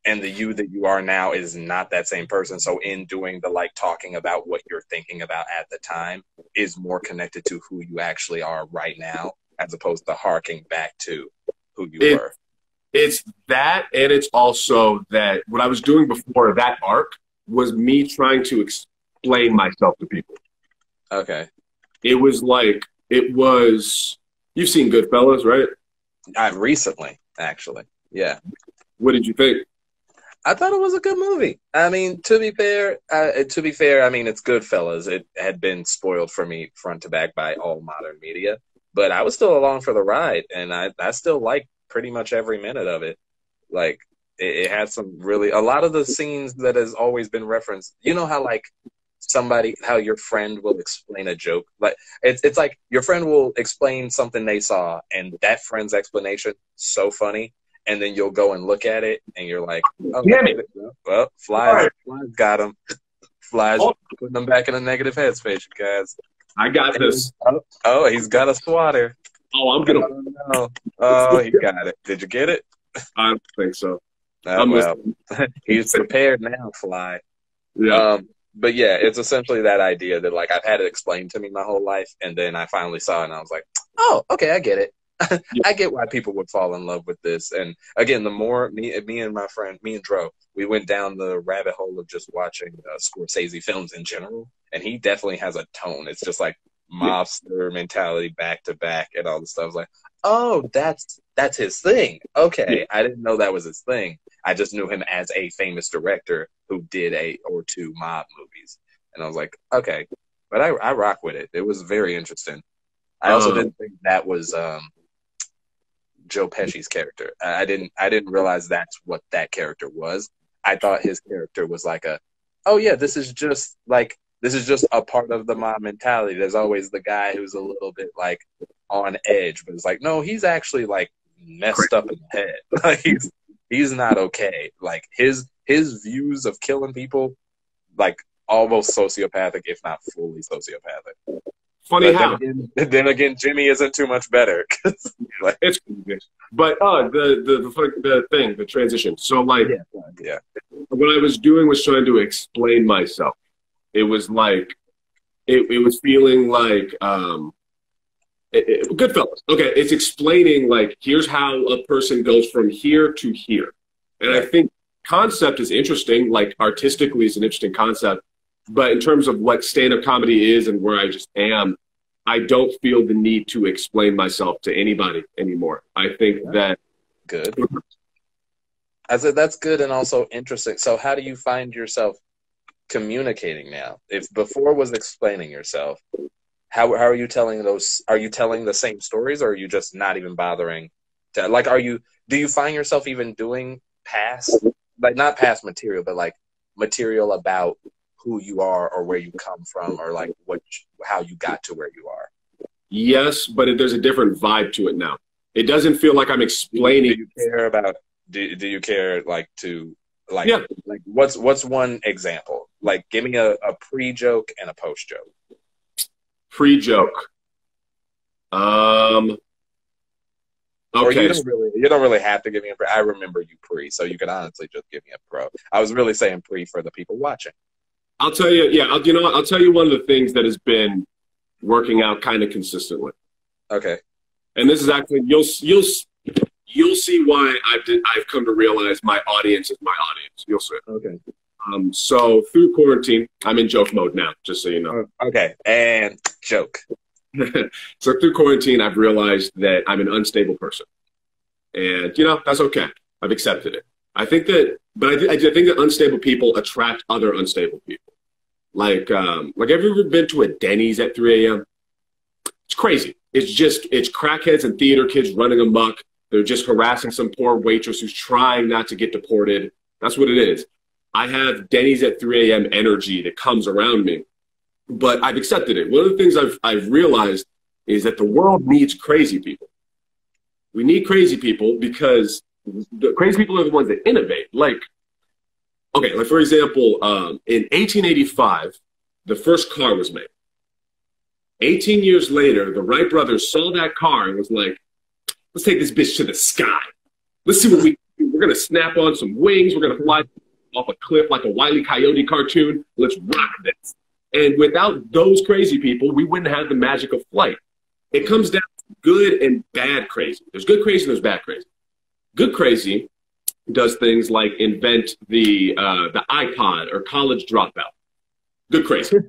and the you that you are now is not that same person. So in doing the, like, talking about what you're thinking about at the time is more connected to who you actually are right now, as opposed to harking back to who you were. It's that, and it's also that what I was doing before that arc was me trying to explain myself to people. Okay. You've seen Goodfellas, right? I've recently, actually. Yeah. What did you think? I thought it was a good movie. I mean, to be fair, I mean, it's Goodfellas. It had been spoiled for me front to back by all modern media, but I was still along for the ride, and I still like pretty much every minute of it. Like, it had some really, a lot of the scenes that has always been referenced. You know how, like, how your friend will explain a joke? Like, it's like your friend will explain something they saw, and that friend's explanation so funny, and then you'll go and look at it, and you're like, oh, damn it. Well, Fly's got him. Fly's putting them back in a negative headspace, you guys. I got this. Oh, he's got a swatter. Oh, I'm gonna. Oh, he got it. Did you get it? I don't think so. Well, he's prepared now, Fly. Yeah. But yeah, it's essentially that idea that, like, I've had it explained to me my whole life, and then I finally saw it, and I was like, oh, okay, I get it. I get why people would fall in love with this. And again, the more me and my friend, me and Dro, we went down the rabbit hole of just watching Scorsese films in general, and he definitely has a tone. It's just like mobster mentality back to back and all the stuff. I was like, oh, that's his thing. Okay, I didn't know that was his thing. I just knew him as a famous director who did 1 or 2 mob movies, and I was like, okay. But I rock with it. It was very interesting. I also didn't think that was Joe Pesci's character. I didn't realize that's what that character was. I thought his character was like this is just a part of the mob mentality. There's always the guy who's a little bit, like, on edge, but it's like, no, he's actually, like, messed up in the head. Like, he's not okay. Like, his views of killing people, like, almost sociopathic, if not fully sociopathic. Funny but how. Then again, Jimmy isn't too much better. Like, it's good. But the transition. So, like, yeah. What I was doing was trying to explain myself. It was like, it was feeling like Goodfellas. Okay, it's explaining like here's how a person goes from here to here, and I think concept is interesting. Like artistically, it's an interesting concept, but in terms of what stand-up comedy is and where I just am, I don't feel the need to explain myself to anybody anymore. I think that good. I said that's good and also interesting. So how do you find yourself communicating now? If before was explaining yourself, how are you telling those? Are you telling the same stories, or are you just not even bothering to, like, do you find yourself even doing past, like not past material, but like material about who you are or where you come from or like how you got to where you are? Yes, but there's a different vibe to it now. It doesn't feel like I'm explaining. Do you care about, do you care like to, like, yeah. Like what's one example? Like give me a pre-joke and a post-joke. Pre-joke. Okay. Or you don't really have to give me a pre. I remember you pre, so you can honestly just give me a pro. I was really saying pre for the people watching. I'll tell you, yeah, you know what? I'll tell you one of the things that has been working out kind of consistently. Okay. And this is actually, you'll see why I've come to realize my audience is my audience. You'll see. Okay. So through quarantine, I'm in joke mode now, just so you know. Okay. And joke. So through quarantine, I've realized that I'm an unstable person. And, you know, that's okay. I've accepted it. I think that, but I think that unstable people attract other unstable people. Like have you ever been to a Denny's at 3 a.m.? It's crazy. It's crackheads and theater kids running amok. They're just harassing some poor waitress who's trying not to get deported. That's what it is. I have Denny's at 3 a.m. energy that comes around me, but I've accepted it. One of the things I've realized is that the world needs crazy people. We need crazy people because the crazy people are the ones that innovate. Like, okay, like for example, in 1885, the first car was made. 18 years later, the Wright brothers saw that car and was like, let's take this bitch to the sky. Let's see what we can do. We're going to snap on some wings. We're going to fly off a cliff like a Wile E. Coyote cartoon. Let's rock this. And without those crazy people, we wouldn't have the magic of flight. It comes down to good and bad crazy. There's good crazy and there's bad crazy. Good crazy does things like invent the iPod or college dropout. Good crazy.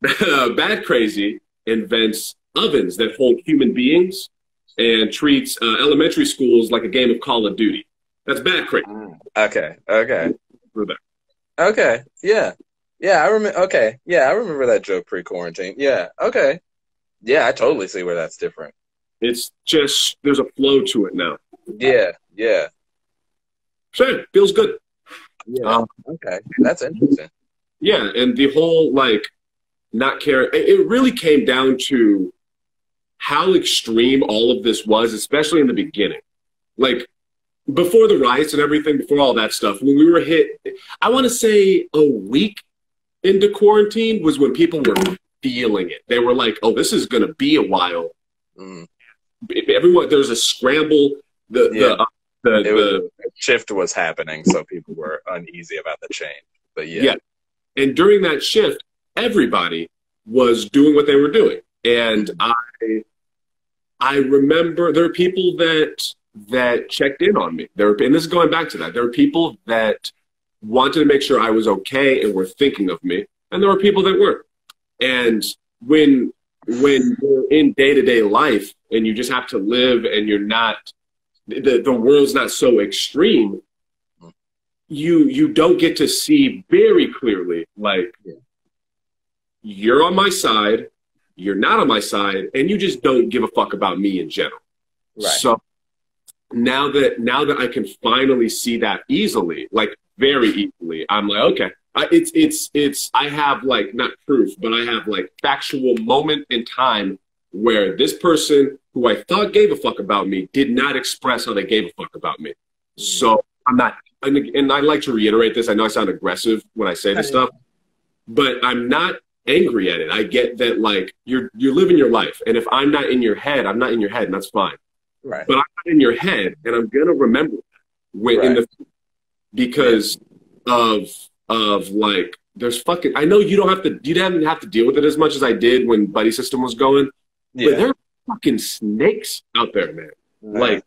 Bad crazy invents ovens that hold human beings and treats elementary schools like a game of Call of Duty. That's bad crazy. Okay. Okay. Yeah. Yeah, I remember. Okay. Yeah, I remember that joke pre-quarantine. Yeah. Okay. Yeah, I totally see where that's different. It's just, there's a flow to it now. Yeah. Yeah. Sure. Feels good. Yeah. Okay. That's interesting. Yeah. And the whole, like, not caring, it really came down to how extreme all of this was, especially in the beginning. Like, before the riots and everything, before all that stuff, when we were hit, I want to say a week into quarantine was when people were feeling it. They were like, oh, this is going to be a while. Everyone, there's a scramble. The shift was happening, so people were uneasy about the change. But yeah. And during that shift, everybody was doing what they were doing. And I remember there were people that checked in on me. And this is going back to that. There were people that wanted to make sure I was okay and were thinking of me. And there were people that weren't. And when you're in day-to-day life and you just have to live and you're not, the world's not so extreme, you don't get to see very clearly, like, you're on my side, you're not on my side, and you just don't give a fuck about me in general. Right. So now that I can finally see that easily, like very easily, I'm like, okay, I have like, not proof, but I have like factual moment in time where this person who I thought gave a fuck about me did not express how they gave a fuck about me. So I'm not, and I like to reiterate this, I know I sound aggressive when I say this stuff, but I'm not angry at it. I get that, like, you're living your life, and if I'm not in your head, I'm not in your head, and that's fine. Right. But I'm not in your head, and I'm gonna remember that in the, because of like, there's fucking, I know you haven't have to deal with it as much as I did when Buddy System was going, but Yeah. there are fucking snakes out there, man. Nah. Like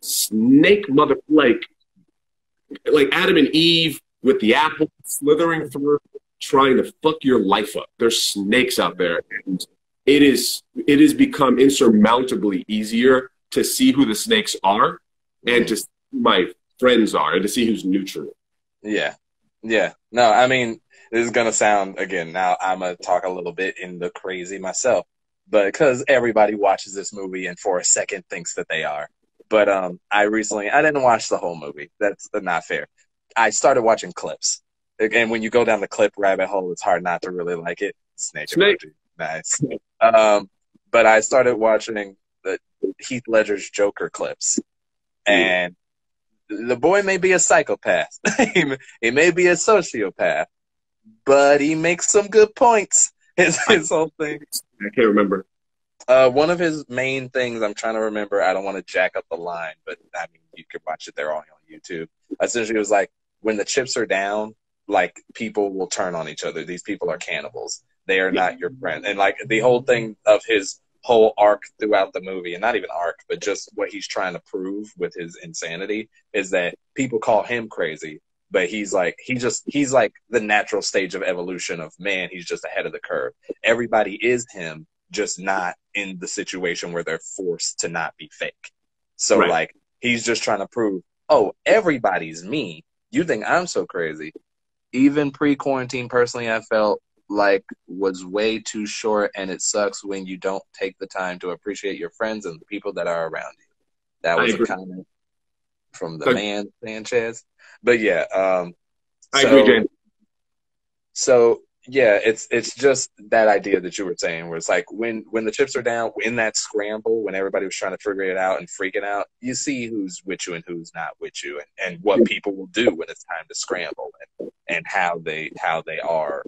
snake mother, like Adam and Eve with the apple slithering through, trying to fuck your life up. There's snakes out there, and it has become insurmountably easier to see who the snakes are and to see who my friends are and to see who's neutral. Yeah. Yeah. No, I mean, this is going to sound, again, now I'm going to talk a little bit in the crazy myself, but because everybody watches this movie and for a second thinks that they are. But I didn't watch the whole movie. That's not fair. I started watching clips. And when you go down the clip rabbit hole, it's hard not to really like it. Snake Snake. emoji. Nice. But I started watching the Heath Ledger's Joker clips. And the boy may be a psychopath. He may be a sociopath, but he makes some good points. His whole thing. I can't remember. One of his main things, I'm trying to remember, I don't want to jack up the line, but I mean, you could watch it, they're all on YouTube. Essentially, it was like, when the chips are down, like, people will turn on each other. These people are cannibals. They are not your friend. And, like, the whole thing of his whole arc throughout the movie, and not even arc, but just what he's trying to prove with his insanity, is that people call him crazy, but he's like the natural stage of evolution of man. He's just ahead of the curve. Everybody is him, just not in the situation where they're forced to not be fake. So Right. like, he's just trying to prove, oh, everybody's me. You think I'm so crazy. Even pre-quarantine, personally, I felt like was way too short, and it sucks when you don't take the time to appreciate your friends and the people that are around you. That was a comment from the man Sanchez. But yeah, I agree, James. So yeah, it's just that idea that you were saying, where it's like when the chips are down, in that scramble, when everybody was trying to figure it out and freaking out, you see who's with you and who's not with you, and what people will do when it's time to scramble, and how they are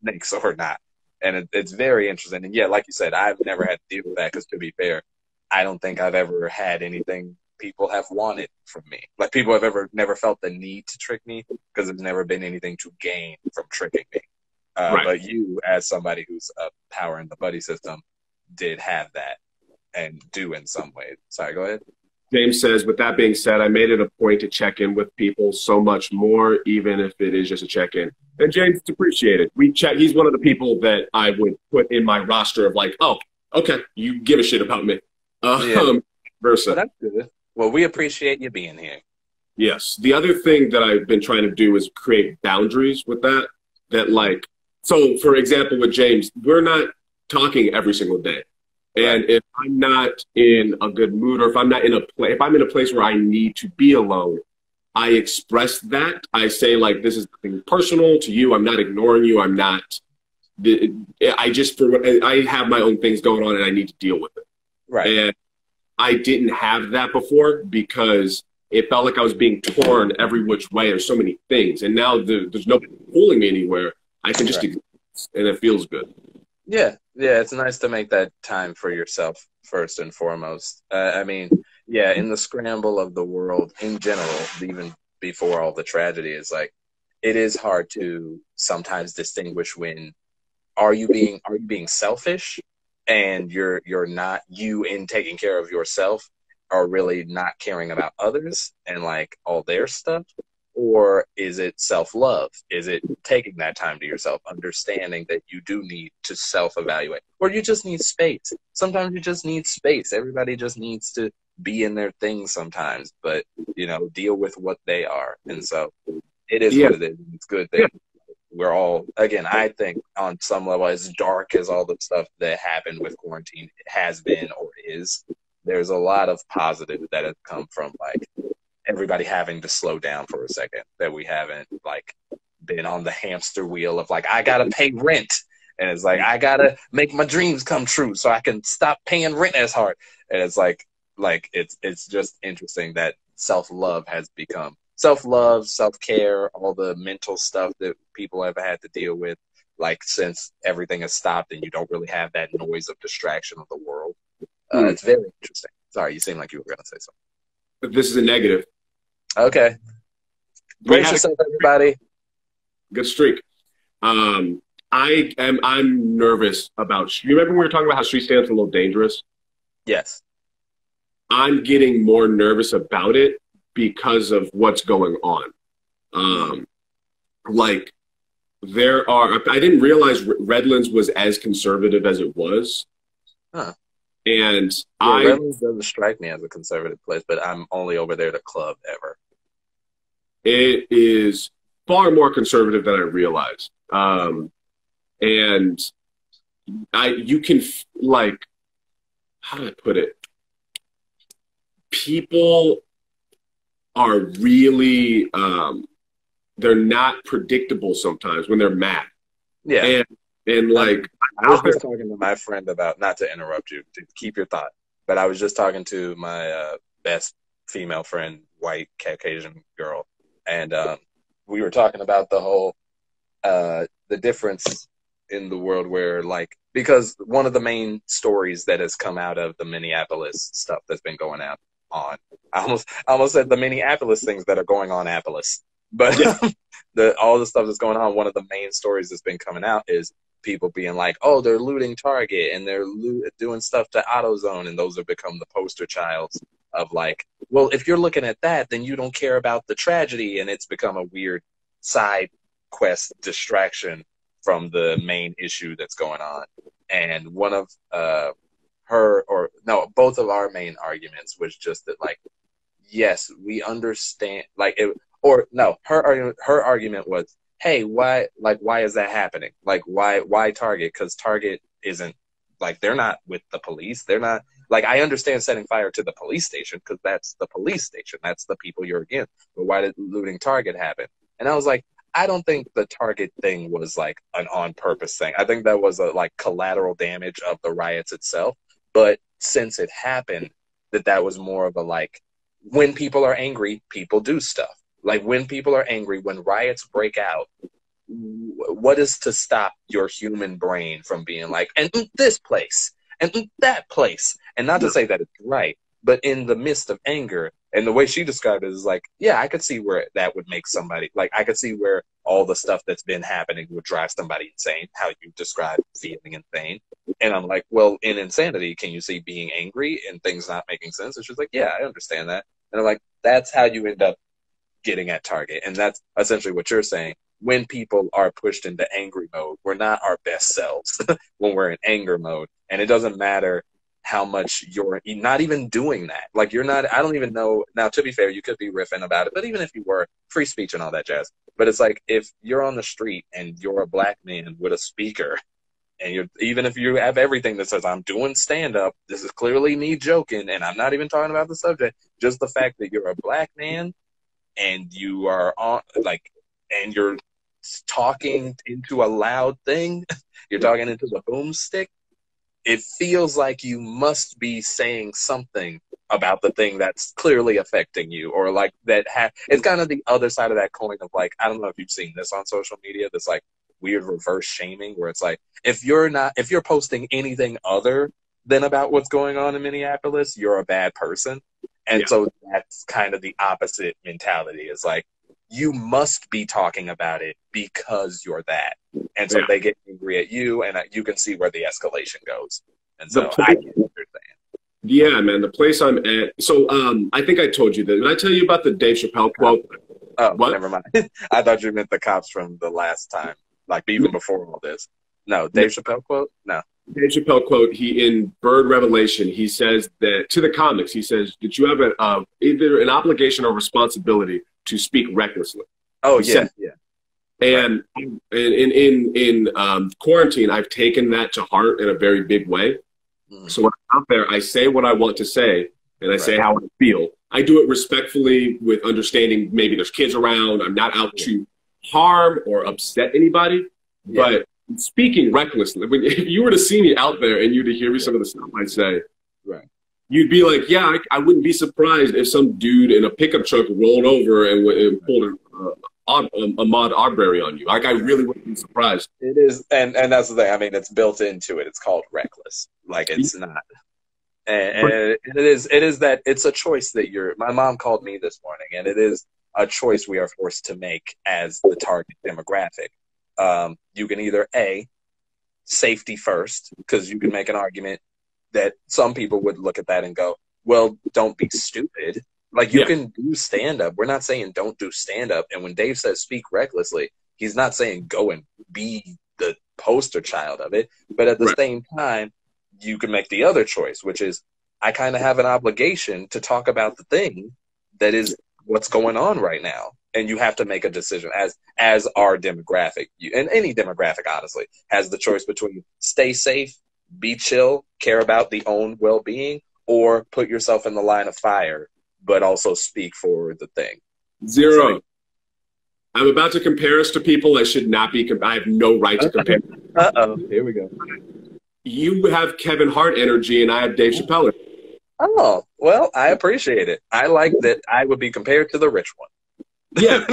snakes or not. And it's very interesting. And yeah, like you said, I've never had to deal with that, because to be fair, I don't think I've ever had anything people have wanted from me. Like, people have never felt the need to trick me, because there's never been anything to gain from tricking me. Right. But you, as somebody who's a power in the buddy system, did have that, and do in some way. Sorry, go ahead. James says, with that being said, I made it a point to check in with people so much more, even if it is just a check-in. And James, it's appreciated. He's one of the people that I would put in my roster of like, oh, okay, you give a shit about me. Versa. Well, that's good. Well, we appreciate you being here. Yes. The other thing that I've been trying to do is create boundaries with that. That, like, so for example, with James, we're not talking every single day. And if I'm not in a good mood, or if I'm not in if I'm in a place where I need to be alone, I express that. I say, like, this is nothing personal to you. I'm not ignoring you. I'm not. I have my own things going on, and I need to deal with it. Right. And I didn't have that before, because it felt like I was being torn every which way. There's so many things, and now there's nobody pulling me anywhere. I can just exist, and it feels good. Yeah, it's nice to make that time for yourself first and foremost. I mean, yeah, in the scramble of the world in general, even before all the tragedy, is like, it is hard to sometimes distinguish when are you being selfish, and you're not, you in taking care of yourself are really not caring about others and like all their stuff. Or is it self-love? Is it taking that time to yourself, understanding that you do need to self-evaluate? Or you just need space. Sometimes you just need space. Everybody just needs to be in their thing sometimes, but, deal with what they are. And so it is what it is. It's good that we're all, again, I think on some level, as dark as all the stuff that happened with quarantine has been or is, there's a lot of positive that has come from, like, everybody having to slow down for a second, that we haven't like been on the hamster wheel of like, I gotta pay rent, and it's like, I gotta make my dreams come true so I can stop paying rent as hard. And it's like it's just interesting that self-love has become self-love, self-care, all the mental stuff that people have had to deal with, like, since everything has stopped and you don't really have that noise of distraction of the world. It's very interesting. Sorry, you seem like you were gonna say something. This is a negative. Okay. Brace yourself, everybody. Good streak. I I'm nervous about. You remember when we were talking about how street stand-up's a little dangerous? Yes. I'm getting more nervous about it because of what's going on. Like there are, I didn't realize Redlands was as conservative as it was. Huh. And yeah, Redlands doesn't strike me as a conservative place, but I'm only over there to club ever. It is far more conservative than I realized. And you can, like, how do I put it? People are really, they're not predictable sometimes when they're mad. Yeah. And like, I was just talking to my friend about, not to interrupt you, to keep your thought, but I was just talking to my best female friend, white Caucasian girl, and we were talking about the whole, the difference in the world where, like, because one of the main stories that has come out of the Minneapolis stuff that's been going on, I almost said the Minneapolis things that are going on Appolis, but all the stuff that's going on, one of the main stories that's been coming out is people being like, oh, they're looting Target and they're doing stuff to AutoZone, and those have become the poster childs of, like, well, if you're looking at that, then you don't care about the tragedy, and it's become a weird side quest distraction from the main issue that's going on. And one of both of our main arguments was just that, like, yes, we understand, like, her argument was, hey, why is that happening? Like, why Target? Because Target isn't, like, they're not with the police. They're not, like, I understand setting fire to the police station because that's the police station. That's the people you're against. But why did looting Target happen? And I was like, I don't think the Target thing was, like, an on-purpose thing. I think that was a, like, collateral damage of the riots itself. But since it happened, that was more of a, like, when people are angry, people do stuff. Like, when people are angry, when riots break out, what is to stop your human brain from being like, and this place, and that place? And not to say that it's right, but in the midst of anger, and the way she described it is like, yeah, I could see where that would make somebody, like, I could see where all the stuff that's been happening would drive somebody insane, how you describe feeling insane. And I'm like, well, in insanity, can you see being angry and things not making sense? And she's like, yeah, I understand that. And I'm like, that's how you end up getting at Target. And that's essentially what you're saying. When people are pushed into angry mode, we're not our best selves when we're in anger mode. And it doesn't matter how much you're not even doing that. Like, you're not, I don't even know. Now, to be fair, you could be riffing about it, but even if you were, free speech and all that jazz. But it's like, if you're on the street and you're a black man with a speaker, and even if you have everything that says, I'm doing stand-up, this is clearly me joking, and I'm not even talking about the subject, just the fact that you're a black man and you are on, like, and you're talking into a loud thing, you're talking into the boomstick, it feels like you must be saying something about the thing that's clearly affecting you, or like that. It's kind of the other side of that coin of, like, I don't know if you've seen this on social media, this, like, weird reverse shaming where it's like, if you're posting anything other than about what's going on in Minneapolis, you're a bad person. And so that's kind of the opposite mentality. It's like, you must be talking about it because you're that. And so they get angry at you, and you can see where the escalation goes. And so I get what you're saying. Yeah, man, the place I'm at. So I think I told you that. Did I tell you about the Dave Chappelle quote? Oh, what? Never mind. I thought you meant the cops from the last time, like even before all this. No, Dave Chappelle quote? No. Dave Chappelle quote, he in Bird Revelation, he says that to the comics, he says that you have either an obligation or responsibility to speak recklessly. Oh, yeah. And in quarantine, I've taken that to heart in a very big way. So when I'm out there, I say what I want to say, and I say how I feel. I do it respectfully with understanding maybe there's kids around. I'm not out to harm or upset anybody, but speaking recklessly. If you were to see me out there and you to hear me some of the stuff I say, you'd be like, yeah, I wouldn't be surprised if some dude in a pickup truck rolled over and pulled Ahmaud Arbery on you. Like, I really wouldn't be surprised. It is, and that's the thing. I mean, it's built into it. It's called reckless. Like, it's not. And it is that it's a choice that my mom called me this morning, and it is a choice we are forced to make as the target demographic. You can either A, safety first, because you can make an argument that some people would look at that and go, well, don't be stupid. Like, you can do stand-up. We're not saying don't do stand-up. And when Dave says speak recklessly, he's not saying go and be the poster child of it. But at the same time, you can make the other choice, which is, I kind of have an obligation to talk about the thing that is what's going on right now. And you have to make a decision as our demographic, and any demographic, honestly, has the choice between stay safe, be chill, care about the own well-being, or put yourself in the line of fire, but also speak for the thing. Zero. I'm about to compare us to people I should not be. I have no right to compare. Uh-oh. Here we go. You have Kevin Hart energy, and I have Dave Chappelle. Oh, well, I appreciate it. I like that I would be compared to the rich one. Yeah.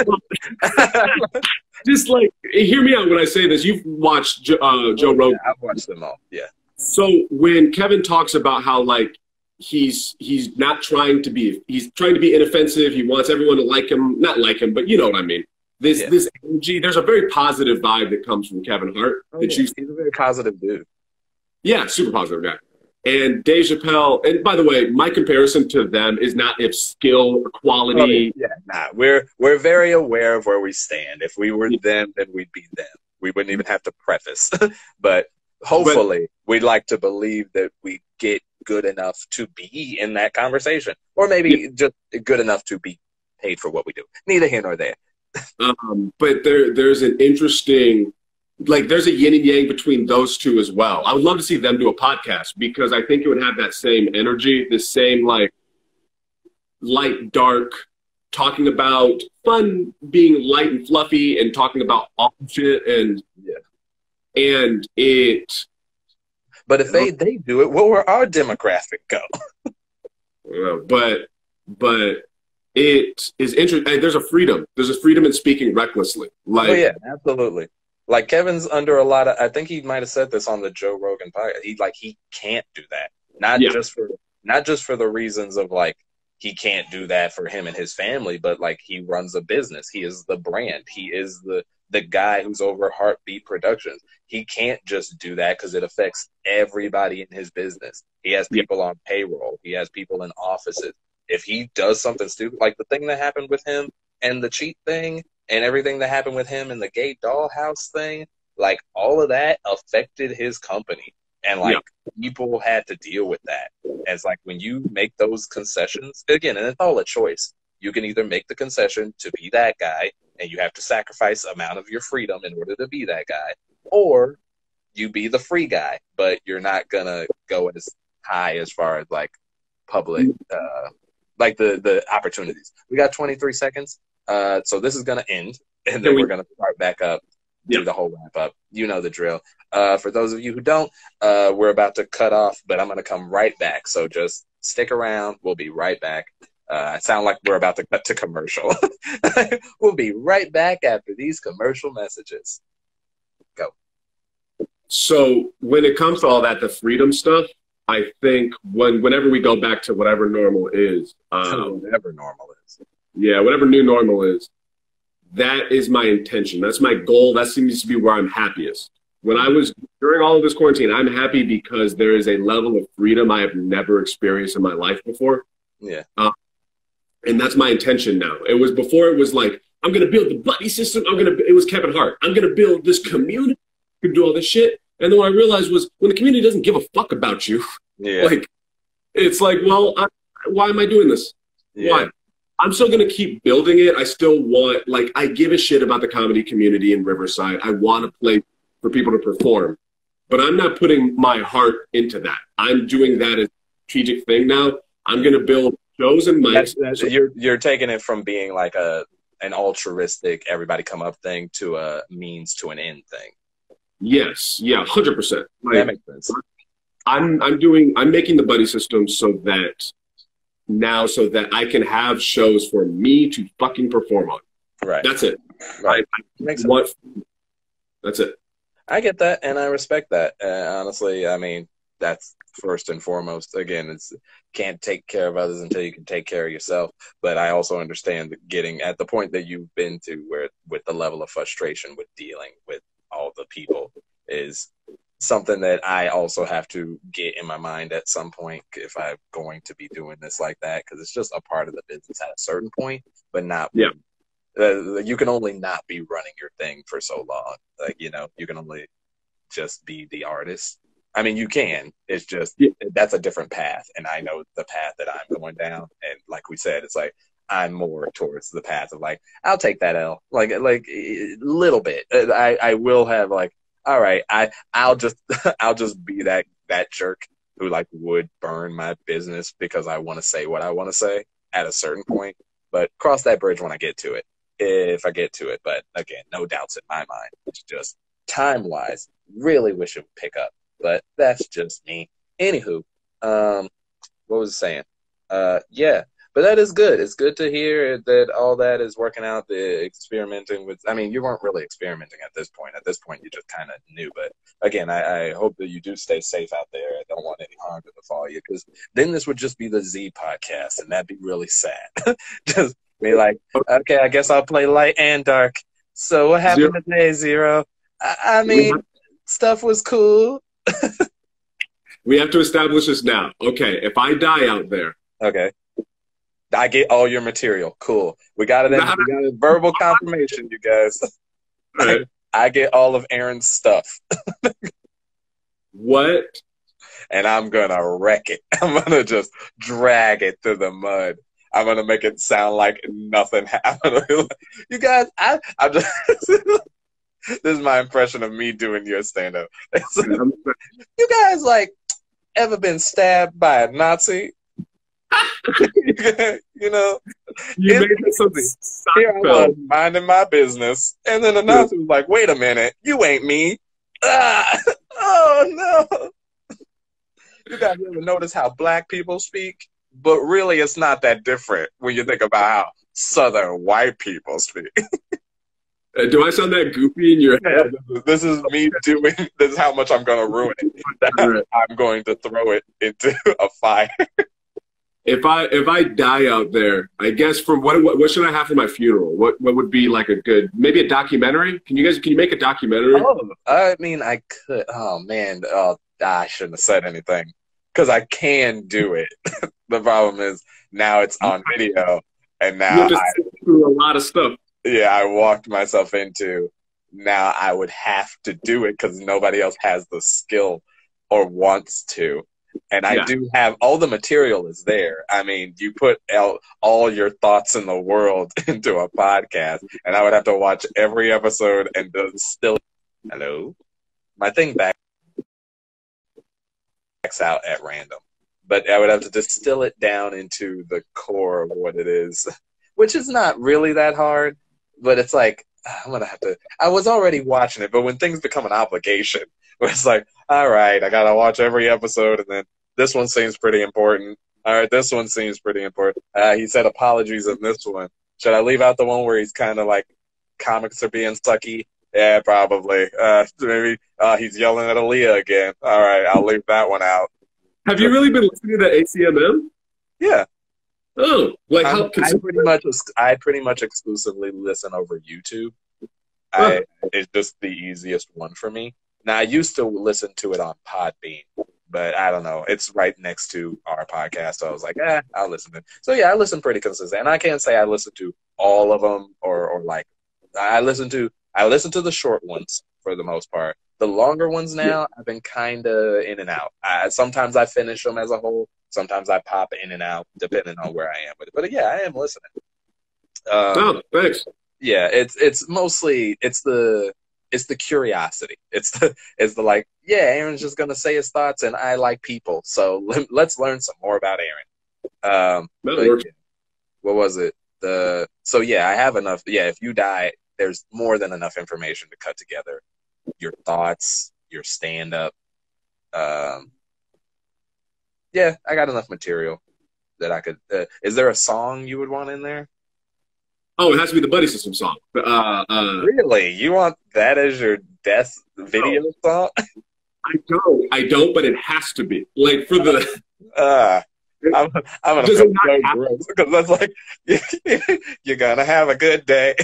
Just like, hear me out when I say this. You've watched Joe Rogan. Yeah, I've watched them all, yeah. So when Kevin talks about how, like, he's not trying to be, he's trying to be inoffensive. He wants everyone to like him, not like him, but you know what I mean. This energy, there's a very positive vibe that comes from Kevin Hart. He's a very positive dude. Yeah, super positive guy. And Dave Chappelle, and by the way, my comparison to them is not if skill or quality. We're very aware of where we stand. If we were them, then we'd be them. We wouldn't even have to preface. But hopefully, we'd like to believe that we get good enough to be in that conversation. Or maybe just good enough to be paid for what we do. Neither here nor there. But there's an interesting... Like, there's a yin and yang between those two as well. I would love to see them do a podcast because I think it would have that same energy, the same, like, light, dark, talking about fun, being light and fluffy and talking about awesome shit. And it... But if they do it, where will our demographic go? But it is interesting. There's a freedom. There's a freedom in speaking recklessly. Like, oh, yeah, absolutely. Like, Kevin's under a lot of, I think he might have said this on the Joe Rogan podcast. He can't do that. Not just for the reasons of, like, he can't do that for him and his family, but, like, he runs a business. He is the brand. He is the guy who's over Heartbeat Productions. He can't just do that because it affects everybody in his business. He has people on payroll. He has people in offices. If he does something stupid, like the thing that happened with him and the cheat thing, and everything that happened with him and the gay dollhouse thing, like, all of that affected his company. And, like, people had to deal with that. And it's like, when you make those concessions, again, and it's all a choice. You can either make the concession to be that guy, and you have to sacrifice amount of your freedom in order to be that guy, or you be the free guy, but you're not going to go as high as far as, like, public, like the opportunities. We got 23 seconds. So this is going to end, and then we're going to start back up, do the whole wrap up. You know the drill. For those of you who don't, we're about to cut off, but I'm going to come right back. So just stick around. We'll be right back. I sound like we're about to cut to commercial. We'll be right back after these commercial messages. Go. So when it comes to all that, the freedom stuff, I think whenever we go back to whatever normal is, whatever normal is. Yeah, whatever new normal is, that is my intention. That's my goal. That seems to be where I'm happiest. When I was, during all of this quarantine, I'm happy because there is a level of freedom I have never experienced in my life before. Yeah. And that's my intention now. It was before, it was like, I'm going to build the buddy system. It was Kevin Hart. I'm going to build this community. I'm going to do all this shit. And then what I realized was when the community doesn't give a fuck about you, like, it's like, well, why am I doing this? Why? I'm still going to keep building it. I still want, like, I give a shit about the comedy community in Riverside. I want to play for people to perform, but I'm not putting my heart into that. I'm doing that as a strategic thing now. I'm going to build shows and mics. You're taking it from being like an altruistic, everybody come up thing to a means to an end thing. Yes. Yeah. 100%. That makes sense. I'm making the buddy system so that I can have shows for me to fucking perform on. Right. That's it. Right. That's it. I get that, and I respect that. Honestly, I mean, that's first and foremost. Again, it's can't take care of others until you can take care of yourself. But I also understand getting at the point that you've been to where with the level of frustration with dealing with all the people is something that I also have to get in my mind at some point if I'm going to be doing this like that, because it's just a part of the business at a certain point, but not. Yeah. You can only not be running your thing for so long. Like, you know, you can only just be the artist. I mean, you can. It's just that's a different path, and I know the path that I'm going down. And like we said, it's like I'm more towards the path of like I'll take that L, like a little bit. I will have like, all right, I'll just I'll just be that jerk who like would burn my business because I want to say what I want to say at a certain point. But cross that bridge when I get to it, if I get to it. But again, no doubts in my mind. It's just time wise, really wish it would pick up. But that's just me. Anywho, what was I saying? Yeah, but that is good. It's good to hear that all that is working out. The experimenting with, I mean, you weren't really experimenting at this point. At this point, you just kind of knew. But again, I hope that you do stay safe out there. I don't want any harm to befall you, because then this would just be the Z podcast, and that'd be really sad. Just be like, okay, I guess I'll play light and dark. So what happened today, Zero? I mean, stuff was cool. We have to establish this now. Okay, if I die out there. Okay. I get all your material. Cool. We got it. We got a verbal confirmation, you guys. Right. I get all of Aaron's stuff. What? And I'm going to wreck it. I'm going to just drag it through the mud. I'm going to make it sound like nothing happened. You guys, I'm just... This is my impression of me doing your stand-up. You guys, like, ever been stabbed by a Nazi? You know? You made it something. Here I was minding my business, and then the Nazi was like, wait a minute, you ain't me. Oh, no. You guys ever notice how black people speak? But really, it's not that different when you think about how Southern white people speak. Do I sound that goofy in your head? This is me doing. This is how much I'm going to ruin it. I'm going to throw it into a fire. If I die out there, I guess from what should I have for my funeral? What would be like a good, maybe a documentary? Can you make a documentary? Oh, I mean, I could. Oh man, I shouldn't have said anything because I can do it. The problem is now it's on video, and now you have to sit through a lot of stuff. Yeah, I walked myself into. Now I would have to do it because nobody else has the skill or wants to. And I do have all the material is there. I mean, you put all your thoughts in the world into a podcast, and I would have to watch every episode and distill. Hello, my thing backs out at random, but I would have to distill it down into the core of what it is, which is not really that hard. But it's like I'm gonna have to. I was already watching it, but when things become an obligation, where it's like, all right, I gotta watch every episode, and then this one seems pretty important. All right, this one seems pretty important. He said apologies in this one. Should I leave out the one where he's kind of like comics are being sucky? Yeah, probably. Maybe he's yelling at Aaliyah again. All right, I'll leave that one out. Have you really been listening to ACMM? Yeah. Oh, like how? I pretty much exclusively listen over YouTube. It's just the easiest one for me. Now I used to listen to it on Podbean, but I don't know. It's right next to our podcast, so I was like, I'll listen to it. So yeah, I listen pretty consistent, and I can't say I listen to all of them or like I listen to the short ones for the most part. The longer ones now, I've been kind of in and out. Sometimes I finish them as a whole. Sometimes I pop in and out, depending on where I am with it. But yeah, I am listening. Thanks. Yeah, it's mostly the curiosity. It's the like, yeah, Aaron's just gonna say his thoughts, and I like people, so let's learn some more about Aaron. What was it? So yeah, I have enough. Yeah, if you die, there's more than enough information to cut together your thoughts, your stand up. Yeah, I got enough material that I could. Is there a song you would want in there? Oh, it has to be the Buddy System song. Really? You want that as your death video song? I don't, but it has to be. Like for the... I'm, I'm gonna Does feel it not so happen? gross because that's like you're gonna have a good day,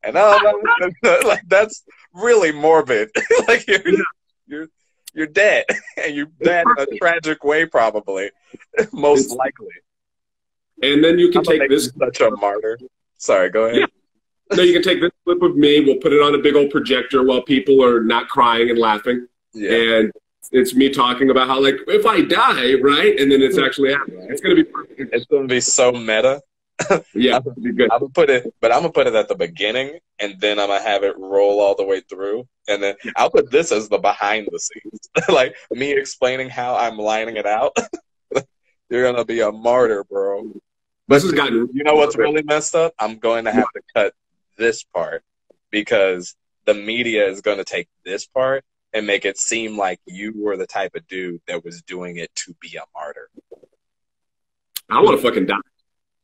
and all that. Like that's really morbid. Like Yeah, you're you're dead, and you're it's dead in a perfect. tragic way, probably, most It's likely. and then you can I'm gonna take make this. you such a martyr. Sorry, go Yeah, ahead. no, you can take this clip of me. We'll put it on a big old projector while people are not crying and laughing, Yeah, and it's me talking about how like if I die, right, and then it's actually happening. It's gonna be perfect. it's gonna be so meta. Yeah, I'm, it'd be good. I'm gonna put it, but I'm gonna put it at the beginning, and then I'm gonna have it roll all the way through, and then I'll put this as the behind the scenes, like me explaining how I'm lining it out. You're gonna be a martyr, bro. This But has gotten you know what's really messed up? I'm going to have to cut this part because the media is going to take this part and make it seem like you were the type of dude that was doing it to be a martyr. I don't want to fucking die.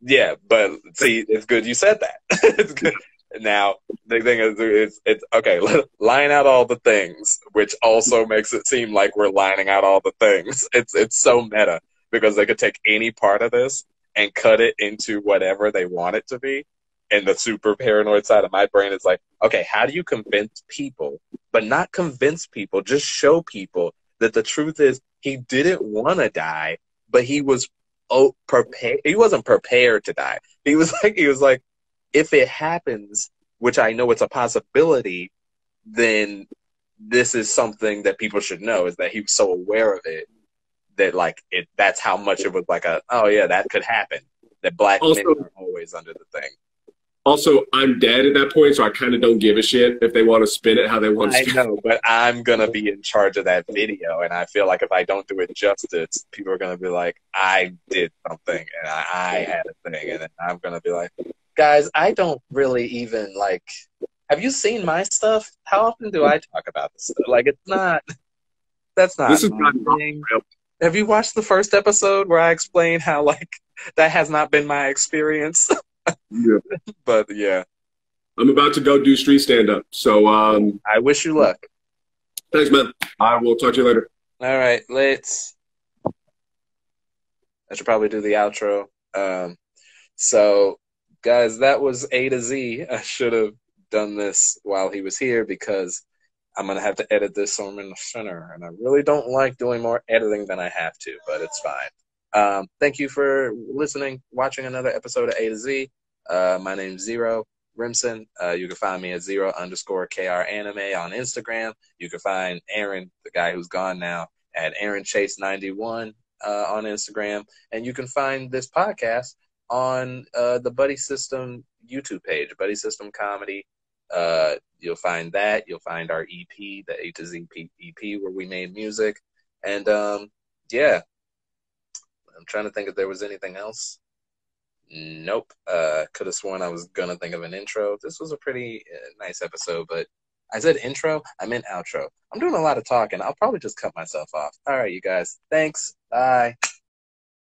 Yeah, but see, it's good you said that. It's good. Now, the thing is, it's okay, line out all the things, which also makes it seem like we're lining out all the things. It's so meta because they could take any part of this and cut it into whatever they want it to be. And the super paranoid side of my brain is like, okay, how do you convince people, but not convince people, just show people that the truth is he didn't want to die, but he was prepared. He wasn't prepared to die. He was like, if it happens, which I know it's a possibility, then this is something that people should know, is that he was so aware of it that like that's how much it was like oh yeah, that could happen. That black men Also, are always under the thing. I'm dead at that point, so I kind of don't give a shit if they want to spin it how they want to I spin it. know, but I'm gonna be in charge of that video, and I feel like if I don't do it justice, people are gonna be like, I did something and I had a thing, and then I'm gonna be like, guys, I don't really even like. Have you seen my stuff? How often do I talk about this stuff? Like, it's not. That's This not has my gotten off thing. the rails. Have you watched the first episode where I explain how like that has not been my experience? Yeah. But yeah, I'm about to go do street stand up. So I wish you luck. thanks, man. I will talk to you later. All right, let's. I should probably do the outro. So, guys, that was A to Z. I should have done this while he was here because I'm going to have to edit this so I'm in the center. And I really don't like doing more editing than I have to, but it's fine. Thank you for listening, watching another episode of A to Z. My name's Zero Rimson. You can find me at _KR anime on Instagram. You can find Aaron, the guy who's gone now, at Aaron Chase 91 on Instagram. And you can find this podcast on the Buddy System YouTube page, Buddy System Comedy. You'll find that. You'll find our EP, the A to Z EP, where we made music. And yeah, I'm trying to think if there was anything else. Nope. Could have sworn I was gonna think of an intro. This was a pretty nice episode, but I said intro, I meant outro. I'm doing a lot of talking. I'll probably just cut myself off. All right, you guys. Thanks. Bye.